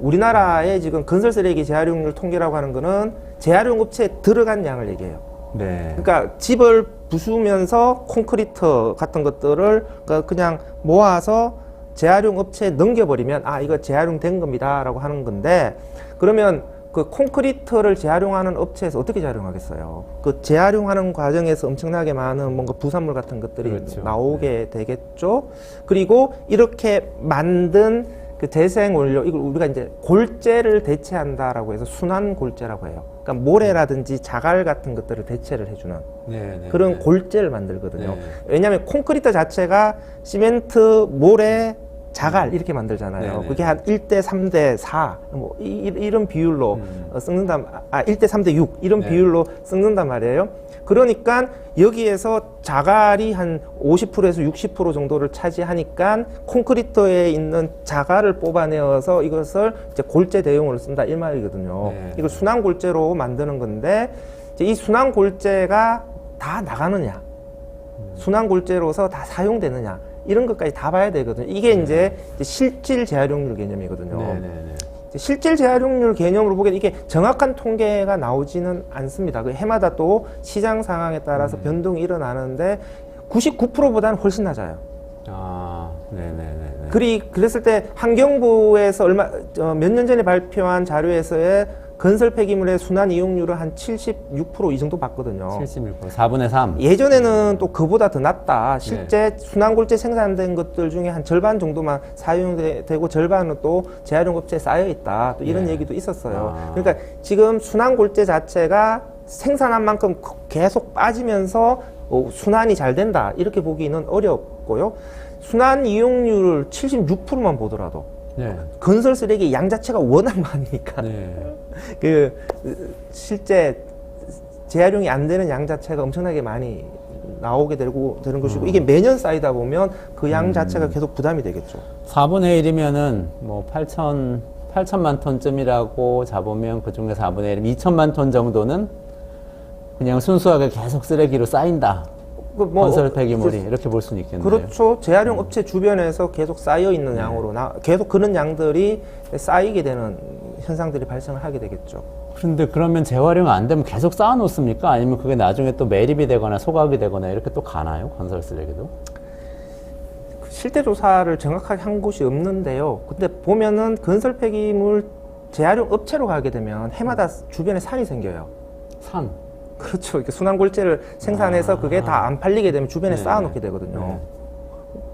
우리나라의 지금 건설 쓰레기 재활용률 통계라고 하는 거는 재활용 업체에 들어간 양을 얘기해요. 네. 그러니까 집을 부수면서 콘크리트 같은 것들을 그냥 모아서 재활용 업체에 넘겨버리면 이거 재활용된 겁니다라고 하는 건데, 그러면 그 콘크리트를 재활용하는 업체에서 어떻게 재활용하겠어요? 그 재활용하는 과정에서 엄청나게 많은 뭔가 부산물 같은 것들이 그렇죠. 나오게 되겠죠. 그리고 이렇게 만든 그 재생 원료, 이걸 우리가 이제 골재를 대체한다라고 해서 순환 골재라고 해요. 그러니까 모래라든지 자갈 같은 것들을 대체를 해주는 네. 그런 골재를 만들거든요. 네. 왜냐하면 콘크리트 자체가 시멘트, 모래, 자갈 이렇게 만들잖아요. 네네. 그게 한 1대 3대 4, 뭐 이런 비율로 썩는단, 1대 3대 6 이런 네. 비율로 썩는단 말이에요. 그러니까 여기에서 자갈이 한 50%에서 60% 정도를 차지하니까 콘크리트에 있는 자갈을 뽑아내어서 이것을 이제 골재 대용으로 쓴다 이 말이거든요. 네. 이걸 순환 골재로 만드는 건데 이제 이 순환 골재가 다 나가느냐, 순환 골재로서 다 사용되느냐 이런 것까지 다 봐야 되거든요. 이게 이제 실질 재활용률 개념이거든요. 네네네. 실질 재활용률 개념으로 보기에 이게 정확한 통계가 나오지는 않습니다. 그 해마다 또 시장 상황에 따라서 변동이 일어나는데 99%보다는 훨씬 낮아요. 아, 네네네. 그랬을 때 환경부에서 몇 년 전에 발표한 자료에서의 건설 폐기물의 순환 이용률은 한 76% 이 정도 봤거든요. 76%, 4분의 3. 예전에는 또 그보다 더 낮다. 실제 순환골재 생산된 것들 중에 한 절반 정도만 사용되고 절반은 또 재활용 업체에 쌓여 있다. 또 이런 네. 얘기도 있었어요. 아. 그러니까 지금 순환골재 자체가 생산한 만큼 계속 빠지면서 순환이 잘 된다. 이렇게 보기는 어렵고요. 순환 이용률을 76%만 보더라도 네. 건설 쓰레기 양 자체가 워낙 많으니까 네. 실제 재활용이 안 되는 양 자체가 엄청나게 많이 나오게 되는 것이고 이게 매년 쌓이다 보면 그 양 자체가 계속 부담이 되겠죠. 4분의 1이면은 뭐 8천만 톤쯤이라고 잡으면 그 중에 4분의 1이면 2천만 톤 정도는 그냥 순수하게 계속 쓰레기로 쌓인다. 건설 폐기물이 이렇게 볼 수는 있겠네요. 그렇죠. 재활용 업체 주변에서 계속 쌓여 있는 양으로 계속 그런 양들이 쌓이게 되는 현상들이 발생을 하게 되겠죠. 그런데 그러면 재활용 안 되면 계속 쌓아 놓습니까? 아니면 그게 나중에 또 매립이 되거나 소각이 되거나 이렇게 또 가나요? 건설 쓰레기도? 실태 조사를 정확하게 한 곳이 없는데요. 근데 보면은 건설 폐기물 재활용 업체로 가게 되면 해마다 주변에 산이 생겨요. 산. 그렇죠. 이렇게 순환골재를 생산해서 그게 다 안 팔리게 되면 주변에 네. 쌓아놓게 되거든요.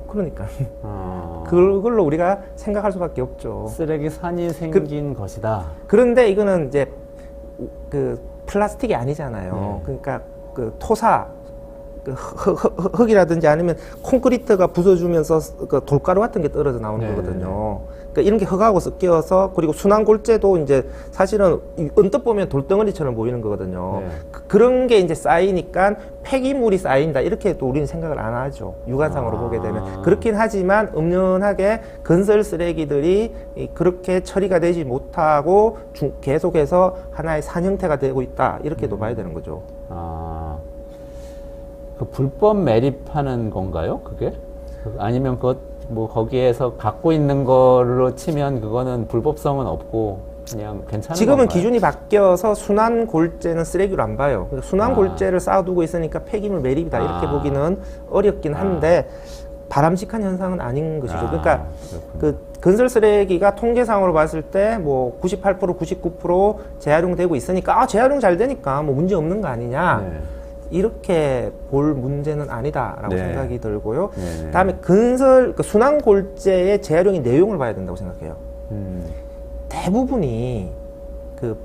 그러니까 아, 그걸로 우리가 생각할 수밖에 없죠. 쓰레기 산이 생긴 것이다. 그런데 이거는 이제 그 플라스틱이 아니잖아요. 그러니까 그 토사, 그 흙이라든지 아니면 콘크리트가 부서주면서 그 돌가루 같은 게 떨어져 나오는 네. 거거든요. 그러니까 이런 게 흙하고 섞여서 그리고 순환골재도 이제 사실은 언뜻 보면 돌덩어리처럼 보이는 거거든요. 네. 그런 게 이제 쌓이니까 폐기물이 쌓인다 이렇게 또 우리는 생각을 안 하죠. 육안상으로 보게 되면 그렇긴 하지만 엄연하게 건설 쓰레기들이 그렇게 처리가 되지 못하고 계속해서 하나의 산 형태가 되고 있다 이렇게도 봐야 되는 거죠. 아, 그 불법 매립하는 건가요? 그게? 아니면 뭐 거기에서 갖고 있는 걸로 치면 그거는 불법성은 없고 그냥 괜찮은 지금은 건가요? 기준이 바뀌어서 순환 골재는 쓰레기로 안 봐요. 그러니까 순환 골재를 쌓아두고 있으니까 폐기물 매립이다 이렇게 보기는 어렵긴 한데 바람직한 현상은 아닌 것이죠. 그러니까 그렇군요. 그 건설 쓰레기가 통계상으로 봤을 때 뭐 98%, 99% 재활용되고 있으니까 재활용 잘 되니까 뭐 문제 없는 거 아니냐. 네. 이렇게 볼 문제는 아니다라고 네. 생각이 들고요. 네네. 다음에 그 순환 골재의 재활용의 내용을 봐야 된다고 생각해요. 대부분이 그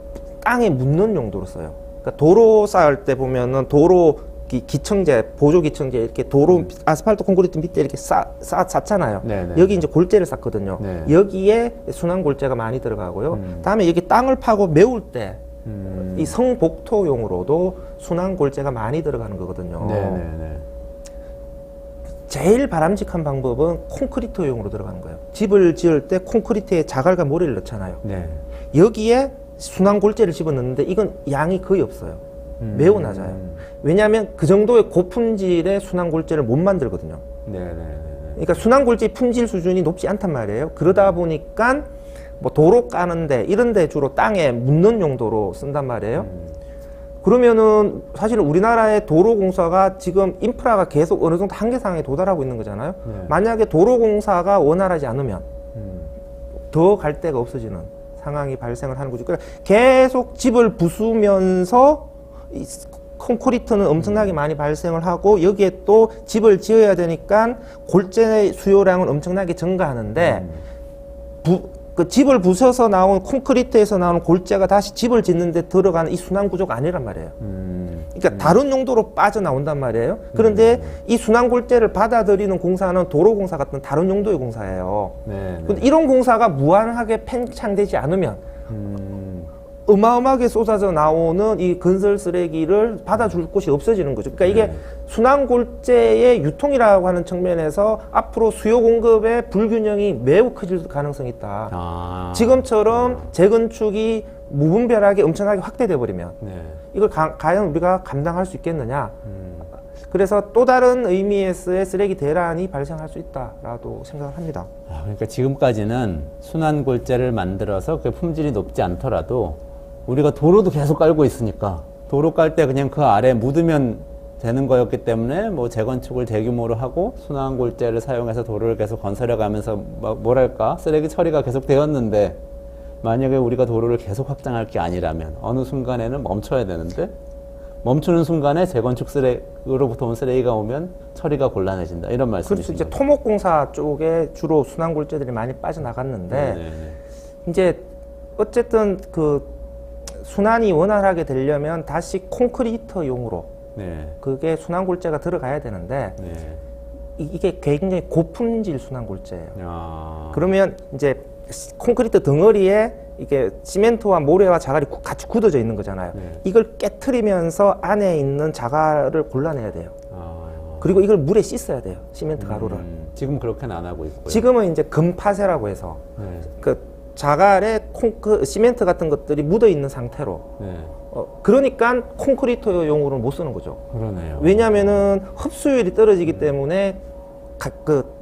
땅에 묻는 용도로 써요. 그러니까 도로 쌓을 때 보면은 도로 기청제, 보조 기청제 이렇게 도로 아스팔트 콘크리트 밑에 이렇게 쌓잖아요. 네네. 여기 이제 골재를 쌓거든요. 네. 여기에 순환 골재가 많이 들어가고요. 다음에 여기 땅을 파고 메울 때 이 성복토용으로도 순환 골재가 많이 들어가는 거거든요. 네네네. 제일 바람직한 방법은 콘크리트용으로 들어가는 거예요. 집을 지을 때 콘크리트에 자갈과 모래를 넣잖아요. 네. 여기에 순환 골재를 집어넣는데 이건 양이 거의 없어요. 매우 낮아요. 왜냐하면 그 정도의 고품질의 순환 골재를 못 만들거든요. 네네네. 그러니까 순환 골재의 품질 수준이 높지 않단 말이에요. 그러다 보니까 뭐 도로 까는데 이런 데 주로 땅에 묻는 용도로 쓴단 말이에요. 그러면은 사실 우리나라의 도로 공사가 지금 인프라가 계속 어느 정도 한계상에 도달하고 있는 거잖아요. 네. 만약에 도로 공사가 원활하지 않으면 더 갈 데가 없어지는 상황이 발생을 하는 거죠. 그러니까 계속 집을 부수면서 이 콘크리트는 엄청나게 많이 발생을 하고 여기에 또 집을 지어야 되니까 골재 수요량은 엄청나게 증가하는데 그 집을 부숴서 나온 콘크리트에서 나오는 골재가 다시 집을 짓는 데 들어가는 이 순환 구조가 아니란 말이에요. 그러니까 다른 용도로 빠져나온단 말이에요. 그런데 이 순환골재를 받아들이는 공사는 도로공사 같은 다른 용도의 공사예요. 네. 근데 이런 공사가 무한하게 팽창되지 않으면 어마어마하게 쏟아져 나오는 이 건설 쓰레기를 받아줄 곳이 없어지는 거죠. 그러니까 이게 순환골재의 유통이라고 하는 측면에서 앞으로 수요 공급의 불균형이 매우 커질 가능성이 있다. 지금처럼 재건축이 무분별하게 엄청나게 확대돼 버리면 이걸 과연 우리가 감당할 수 있겠느냐. 그래서 또 다른 의미에서의 쓰레기 대란이 발생할 수 있다라고 생각을 합니다. 그러니까 지금까지는 순환골재를 만들어서 그 품질이 높지 않더라도 우리가 도로도 계속 깔고 있으니까 도로 깔 때 그냥 그 아래 묻으면 되는 거였기 때문에 뭐 재건축을 대규모로 하고 순환골재를 사용해서 도로를 계속 건설해 가면서 뭐랄까 쓰레기 처리가 계속 되었는데, 만약에 우리가 도로를 계속 확장할 게 아니라면 어느 순간에는 멈춰야 되는데 멈추는 순간에 재건축 쓰레기로부터 온 쓰레기가 오면 처리가 곤란해진다, 이런 그렇죠. 말씀이신 이제 거죠? 토목공사 쪽에 주로 순환골재들이 많이 빠져나갔는데 이제 어쨌든 그 순환이 원활하게 되려면 다시 콘크리트용으로 그게 순환골재가 들어가야 되는데 이게 굉장히 고품질 순환골재예요. 그러면 이제 콘크리트 덩어리에 이게 시멘트와 모래와 자갈이 같이 굳어져 있는 거잖아요. 이걸 깨트리면서 안에 있는 자갈을 골라내야 돼요. 그리고 이걸 물에 씻어야 돼요. 시멘트 가루를. 지금 그렇게는 안 하고 있고요. 지금은 이제 금파쇄라고 해서 그 자갈에 시멘트 같은 것들이 묻어 있는 상태로. 그러니까 콘크리트용으로 못 쓰는 거죠. 그러네요. 왜냐하면은 흡수율이 떨어지기 때문에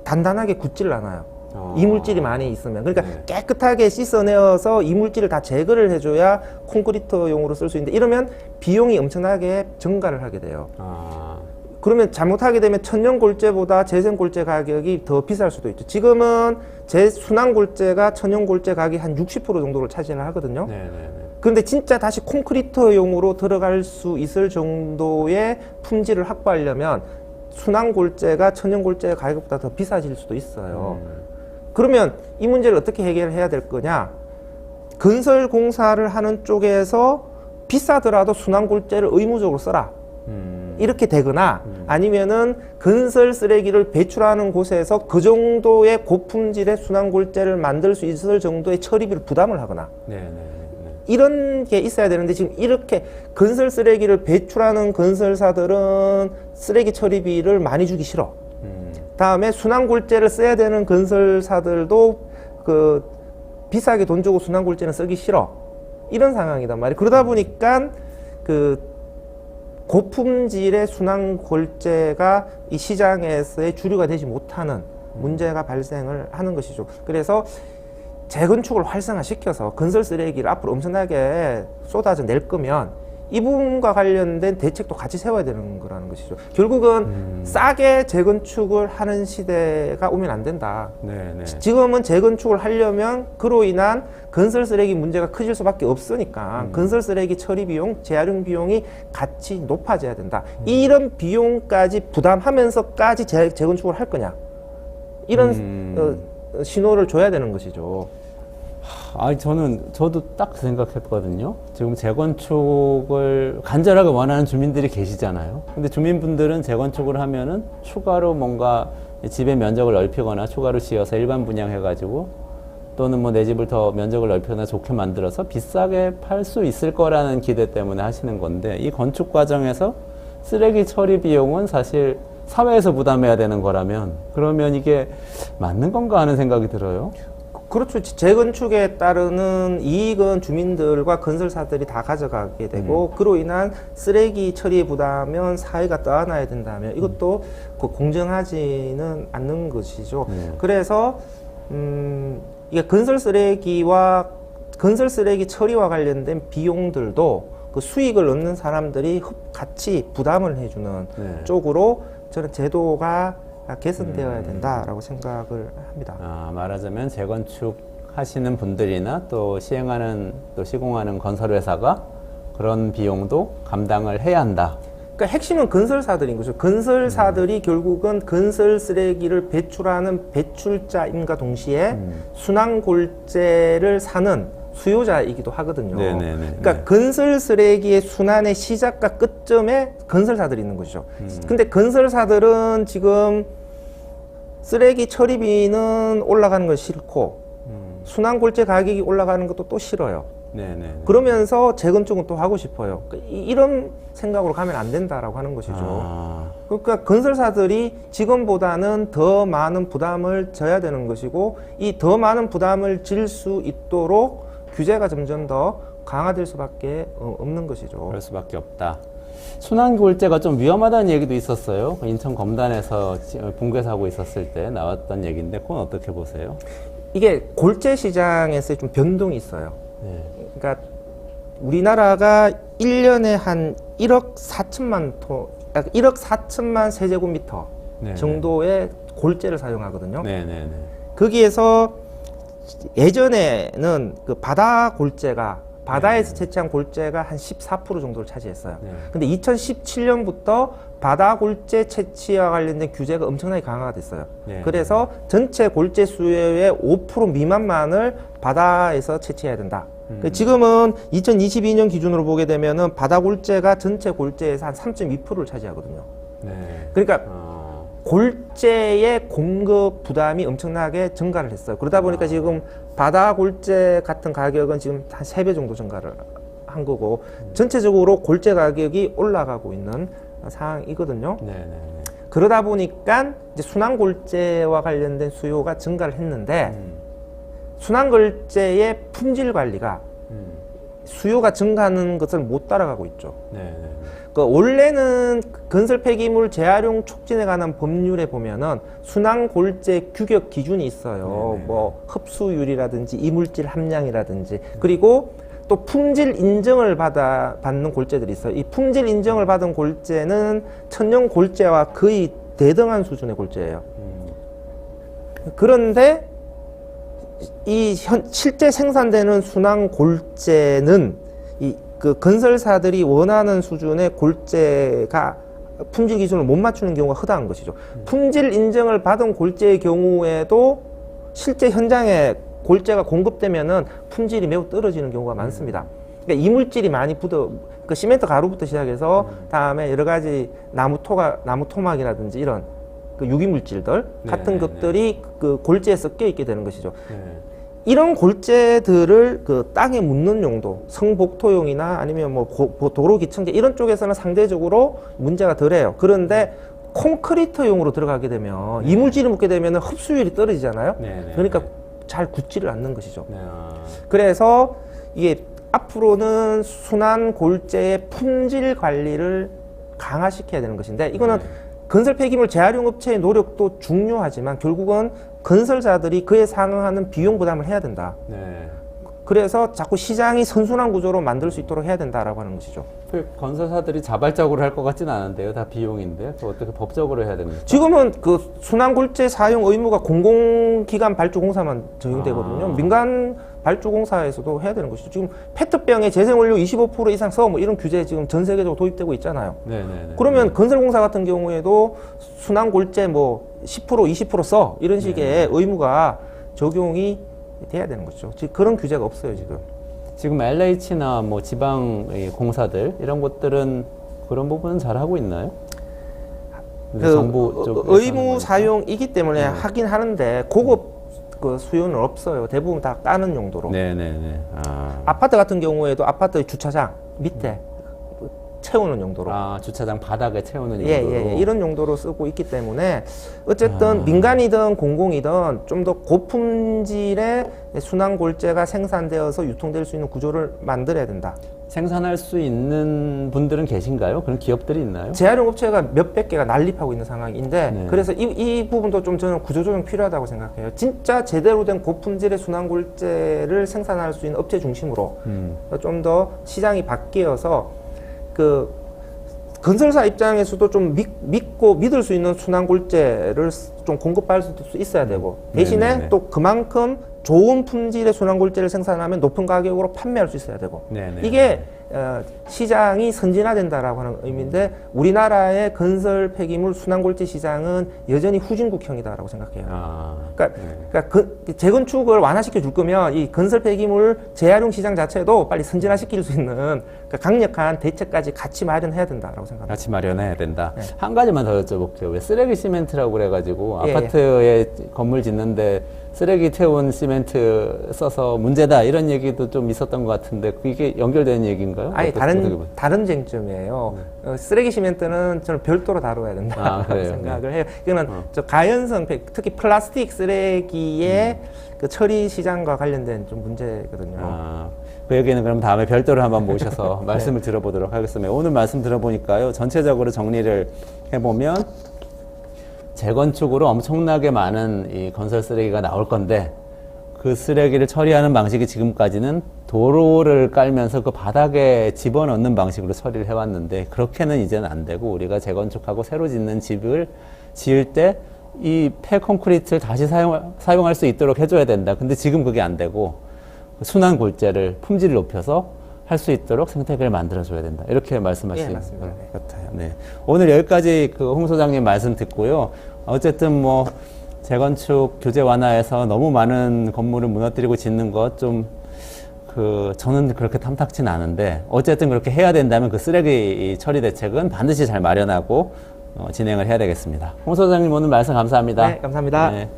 단단하게 굳지를 않아요. 이물질이 많이 있으면. 그러니까 깨끗하게 씻어내어서 이물질을 다 제거를 해줘야 콘크리트용으로 쓸 수 있는데, 이러면 비용이 엄청나게 증가를 하게 돼요. 그러면 잘못하게 되면 천연골재보다 재생골재 가격이 더 비쌀 수도 있죠. 지금은 순환골재가 천연골재 가격이 한 60% 정도를 차지를 하거든요. 그런데 진짜 다시 콘크리트용으로 들어갈 수 있을 정도의 품질을 확보하려면 순환골재가 천연골재 가격보다 더 비싸질 수도 있어요. 그러면 이 문제를 어떻게 해결해야 될 거냐? 건설공사를 하는 쪽에서 비싸더라도 순환골재를 의무적으로 써라. 이렇게 되거나 아니면은 건설 쓰레기를 배출하는 곳에서 그 정도의 고품질의 순환골재를 만들 수 있을 정도의 처리비를 부담을 하거나 이런 게 있어야 되는데, 지금 이렇게 건설 쓰레기를 배출하는 건설사들은 쓰레기 처리비를 많이 주기 싫어. 다음에 순환골재를 써야 되는 건설사들도 그 비싸게 돈 주고 순환골재는 쓰기 싫어. 이런 상황이단 말이에요. 그러다 보니까 그 고품질의 순환골재가 이 시장에서의 주류가 되지 못하는 문제가 발생을 하는 것이죠. 그래서 재건축을 활성화시켜서 건설 쓰레기를 앞으로 엄청나게 쏟아져 낼 거면 이 부분과 관련된 대책도 같이 세워야 되는 거라는 것이죠. 결국은 싸게 재건축을 하는 시대가 오면 안 된다. 지금은 재건축을 하려면 그로 인한 건설 쓰레기 문제가 커질 수밖에 없으니까 건설 쓰레기 처리 비용, 재활용 비용이 같이 높아져야 된다. 이런 비용까지 부담하면서까지 재건축을 할 거냐, 이런 신호를 줘야 되는 것이죠. 저도 딱 생각했거든요. 지금 재건축을 간절하게 원하는 주민들이 계시잖아요. 근데 주민분들은 재건축을 하면은 추가로 뭔가 집의 면적을 넓히거나 추가로 지어서 일반 분양해가지고 또는 뭐 내 집을 더 면적을 넓혀나 좋게 만들어서 비싸게 팔 수 있을 거라는 기대 때문에 하시는 건데, 이 건축 과정에서 쓰레기 처리 비용은 사실 사회에서 부담해야 되는 거라면 그러면 이게 맞는 건가 하는 생각이 들어요. 그렇죠. 재건축에 따르는 이익은 주민들과 건설사들이 다 가져가게 되고 그로 인한 쓰레기 처리 부담은 사회가 떠안아야 된다면 이것도 공정하지는 않는 것이죠. 그래서 이게 건설 쓰레기 처리와 관련된 비용들도 그 수익을 얻는 사람들이 같이 부담을 해주는 쪽으로 저는 제도가 개선되어야 된다라고 생각을 합니다. 말하자면 재건축 하시는 분들이나 또 시공하는 건설회사가 그런 비용도 감당을 해야 한다. 그러니까 핵심은 건설사들인 거죠. 건설사들이 결국은 건설 쓰레기를 배출하는 배출자임과 동시에 순환골재를 사는 수요자이기도 하거든요. 네네네. 그러니까 네. 건설 쓰레기의 순환의 시작과 끝점에 건설사들이 있는 것이죠. 근데 건설사들은 지금 쓰레기 처리비는 올라가는 건 싫고 순환골재 가격이 올라가는 것도 또 싫어요. 네네. 그러면서 재건축은 또 하고 싶어요. 이런 생각으로 가면 안 된다라고 하는 것이죠. 아. 그러니까 건설사들이 지금보다는 더 많은 부담을 져야 되는 것이고 이 더 많은 부담을 질 수 있도록 규제가 점점 더 강화될 수밖에 없는 것이죠. 그럴 수밖에 없다. 순환골재가 좀 위험하다는 얘기도 있었어요. 인천 검단에서 붕괴 사고 있었을 때 나왔던 얘기인데 그건 어떻게 보세요? 이게 골재 시장에서 좀 변동이 있어요. 네. 그러니까 우리나라가 1년에 한 1억 4천만 1억 4천만 세제곱미터 네. 정도의 골재를 사용하거든요. 네네네. 거기에서 예전에는 그 바다 골재가 바다에서 채취한 골재가 한 14% 정도를 차지했어요. 네. 근데 2017년부터 바다 골재 채취와 관련된 규제가 엄청나게 강화가 됐어요. 네. 그래서 전체 골재 수요의 5% 미만만을 바다에서 채취해야 된다. 지금은 2022년 기준으로 보게 되면은 바다 골재가 전체 골재에서 한 3.2%를 차지하거든요. 네. 그러니까 골재의 공급 부담이 엄청나게 증가를 했어요. 그러다 보니까 지금 바다 골재 같은 가격은 지금 한 3배 정도 증가를 한 거고 전체적으로 골재 가격이 올라가고 있는 상황이거든요. 네네네. 그러다 보니까 이제 순환 골재와 관련된 수요가 증가를 했는데 순환 골재의 품질 관리가 수요가 증가하는 것을 못 따라가고 있죠. 네네. 그 원래는 건설 폐기물 재활용 촉진에 관한 법률에 보면은 순환 골재 규격 기준이 있어요. 네네. 뭐 흡수율이라든지 이물질 함량이라든지 그리고 또 품질 인정을 받는 골재들이 있어요. 이 품질 인정을 받은 골재는 천연 골재와 거의 대등한 수준의 골재예요. 그런데 실제 생산되는 순환 골재는 그 건설사들이 원하는 수준의 골재가 품질 기준을 못 맞추는 경우가 허다한 것이죠. 품질 인정을 받은 골재의 경우에도 실제 현장에 골재가 공급되면은 품질이 매우 떨어지는 경우가 많습니다. 그러니까 이물질이 많이 그 시멘트 가루부터 시작해서 다음에 여러 가지 나무 토막이라든지 이런 그 유기물질들 같은 것들이 그 골재에 섞여 있게 되는 것이죠. 이런 골재들을 그 땅에 묻는 용도, 성복토용이나 아니면 뭐 도로기청제 이런 쪽에서는 상대적으로 문제가 덜해요. 그런데 콘크리트용으로 들어가게 되면 이물질이 묻게 되면 흡수율이 떨어지잖아요. 그러니까 잘 굳지를 않는 것이죠. 그래서 이게 앞으로는 순환 골재의 품질 관리를 강화시켜야 되는 것인데 이거는 건설 폐기물 재활용 업체의 노력도 중요하지만 결국은 건설자들이 그에 상응하는 비용 부담을 해야 된다. 그래서 자꾸 시장이 선순환 구조로 만들 수 있도록 해야 된다라고 하는 것이죠. 그 건설사들이 자발적으로 할 것 같지는 않은데요. 다 비용인데 또 어떻게 법적으로 해야 됩니까? 지금은 그 순환골재 사용 의무가 공공기관 발주공사만 적용되거든요. 민간 발주공사에서도 해야 되는 것이죠. 지금 페트병에 재생원료 25% 이상 써 뭐 이런 규제 지금 전 세계적으로 도입되고 있잖아요. 그러면 건설공사 같은 경우에도 순환골재 뭐 10% 20% 써 이런 식의 의무가 적용이 돼야 되는 거죠. 지금 그런 규제가 없어요 지금. 지금 LH나 뭐 지방 공사들 이런 것들은 그런 부분은 잘 하고 있나요? 정부 쪽 의무 사용이기 때문에 하긴 하는데 고급 그 수요는 없어요. 대부분 다 까는 용도로. 네네네. 아파트 같은 경우에도 아파트 주차장 밑에 채우는 용도로. 주차장 바닥에 채우는 용도로. 예. 이런 용도로 쓰고 있기 때문에 어쨌든 민간이든 공공이든 좀 더 고품질의 순환골재가 생산되어서 유통될 수 있는 구조를 만들어야 된다. 생산할 수 있는 분들은 계신가요? 그런 기업들이 있나요? 재활용 업체가 몇백 개가 난립하고 있는 상황인데 그래서 이 부분도 좀 저는 구조조정 필요하다고 생각해요. 진짜 제대로 된 고품질의 순환골재를 생산할 수 있는 업체 중심으로 좀 더 시장이 바뀌어서 그 건설사 입장에서도 좀 믿고 믿을 수 있는 순환골재를 좀 공급할 수 있어야 되고 대신에 또 그만큼 좋은 품질의 순환골재를 생산하면 높은 가격으로 판매할 수 있어야 되고 이게 시장이 선진화된다라고 하는 의미인데 우리나라의 건설 폐기물 순환골재 시장은 여전히 후진국형이다라고 생각해요. 그러니까 재건축을 완화시켜 줄 거면 이 건설 폐기물 재활용 시장 자체도 빨리 선진화시킬 수 있는 그러니까 강력한 대책까지 같이 마련해야 된다라고 생각합니다. 같이 마련해야 된다. 네. 한 가지만 더 여쭤볼게요. 왜 쓰레기 시멘트라고 그래가지고 예, 아파트에 건물 짓는데 쓰레기 태운 시멘트 써서 문제다 이런 얘기도 좀 있었던 것 같은데 이게 연결되는 얘기인가요? 아니 어떻게 보세요? 다른 쟁점이에요. 쓰레기 시멘트는 저는 별도로 다뤄야 된다고 그래요? 생각을 해요. 이거는 저 가연성 특히 플라스틱 쓰레기의 그 처리 시장과 관련된 좀 문제거든요. 그 얘기는 그럼 다음에 별도로 한번 모셔서 말씀을 들어보도록 하겠습니다. 오늘 말씀 들어보니까요, 전체적으로 정리를 해보면 재건축으로 엄청나게 많은 이 건설 쓰레기가 나올 건데 그 쓰레기를 처리하는 방식이 지금까지는 도로를 깔면서 그 바닥에 집어넣는 방식으로 처리를 해왔는데 그렇게는 이제는 안 되고 우리가 재건축하고 새로 짓는 집을 지을 때 이 폐콘크리트를 다시 사용할 수 있도록 해줘야 된다. 근데 지금 그게 안 되고 순환 골재를 품질을 높여서 할 수 있도록 생태계를 만들어줘야 된다. 이렇게 말씀하신 것 같아요. 네. 오늘 여기까지 그 홍 소장님 말씀 듣고요. 어쨌든 뭐 재건축 규제 완화해서 너무 많은 건물을 무너뜨리고 짓는 것 좀 저는 그렇게 탐탁치는 않은데 어쨌든 그렇게 해야 된다면 그 쓰레기 처리 대책은 반드시 잘 마련하고 진행을 해야 되겠습니다. 홍 소장님 오늘 말씀 감사합니다. 네, 감사합니다. 네.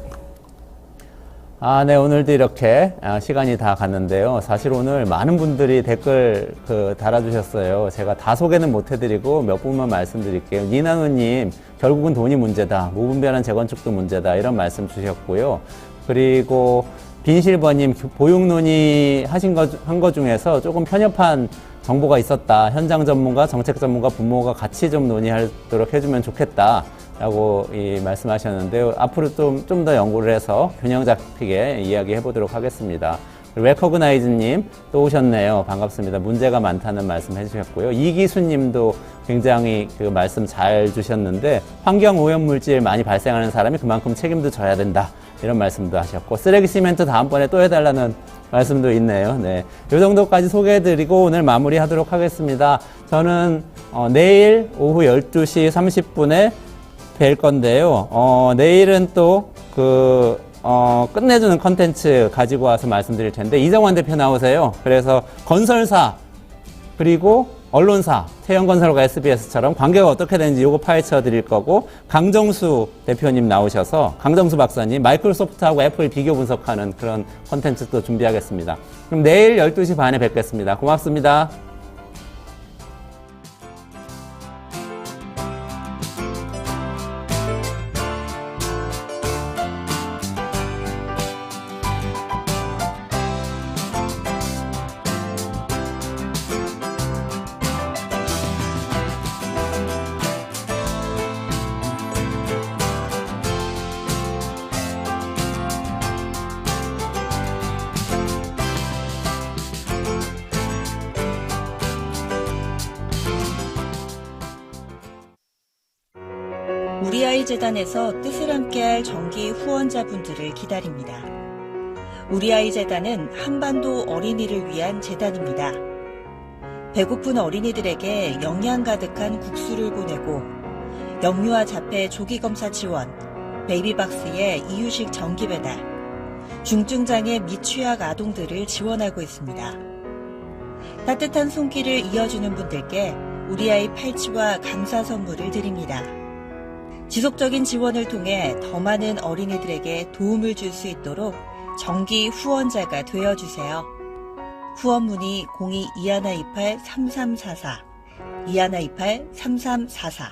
네, 오늘도 이렇게 시간이 다 갔는데요. 사실 오늘 많은 분들이 댓글 달아주셨어요. 제가 다 소개는 못 해드리고 몇 분만 말씀드릴게요. 니나누님, 결국은 돈이 문제다. 무분별한 재건축도 문제다. 이런 말씀 주셨고요. 그리고 빈실버님, 보육 논의 한 거 중에서 조금 편협한 정보가 있었다. 현장 전문가, 정책 전문가, 부모가 같이 좀 논의하도록 해주면 좋겠다. 라고 말씀하셨는데요. 앞으로 좀 더 연구를 해서 균형 잡히게 이야기해 보도록 하겠습니다. 레커그나이즈님 또 오셨네요. 반갑습니다. 문제가 많다는 말씀 해주셨고요. 이기수님도 굉장히 그 말씀 잘 주셨는데 환경 오염 물질 많이 발생하는 사람이 그만큼 책임도 져야 된다. 이런 말씀도 하셨고 쓰레기 시멘트 다음번에 또 해달라는 말씀도 있네요. 네, 이 정도까지 소개해드리고 오늘 마무리하도록 하겠습니다. 저는 내일 오후 12시 30분에 뵐 건데요. 내일은 또 끝내주는 컨텐츠 가지고 와서 말씀드릴 텐데, 이정환 대표 나오세요. 그래서 건설사, 그리고 언론사, 태영건설과 SBS처럼 관계가 어떻게 되는지 요거 파헤쳐 드릴 거고, 강정수 대표님 나오셔서, 강정수 박사님, 마이크로소프트하고 애플 비교 분석하는 그런 컨텐츠도 준비하겠습니다. 그럼 내일 12시 반에 뵙겠습니다. 고맙습니다. 우리아이 재단에서 뜻을 함께할 정기 후원자분들을 기다립니다. 우리아이 재단은 한반도 어린이를 위한 재단입니다. 배고픈 어린이들에게 영양 가득한 국수를 보내고 영유아 자폐 조기검사 지원, 베이비박스의 이유식 정기 배달, 중증장애 및 취약 아동들을 지원하고 있습니다. 따뜻한 손길을 이어주는 분들께 우리아이 팔찌와 감사 선물을 드립니다. 지속적인 지원을 통해 더 많은 어린이들에게 도움을 줄 수 있도록 정기 후원자가 되어주세요. 후원 문의 02-2128-3344, 2128-3344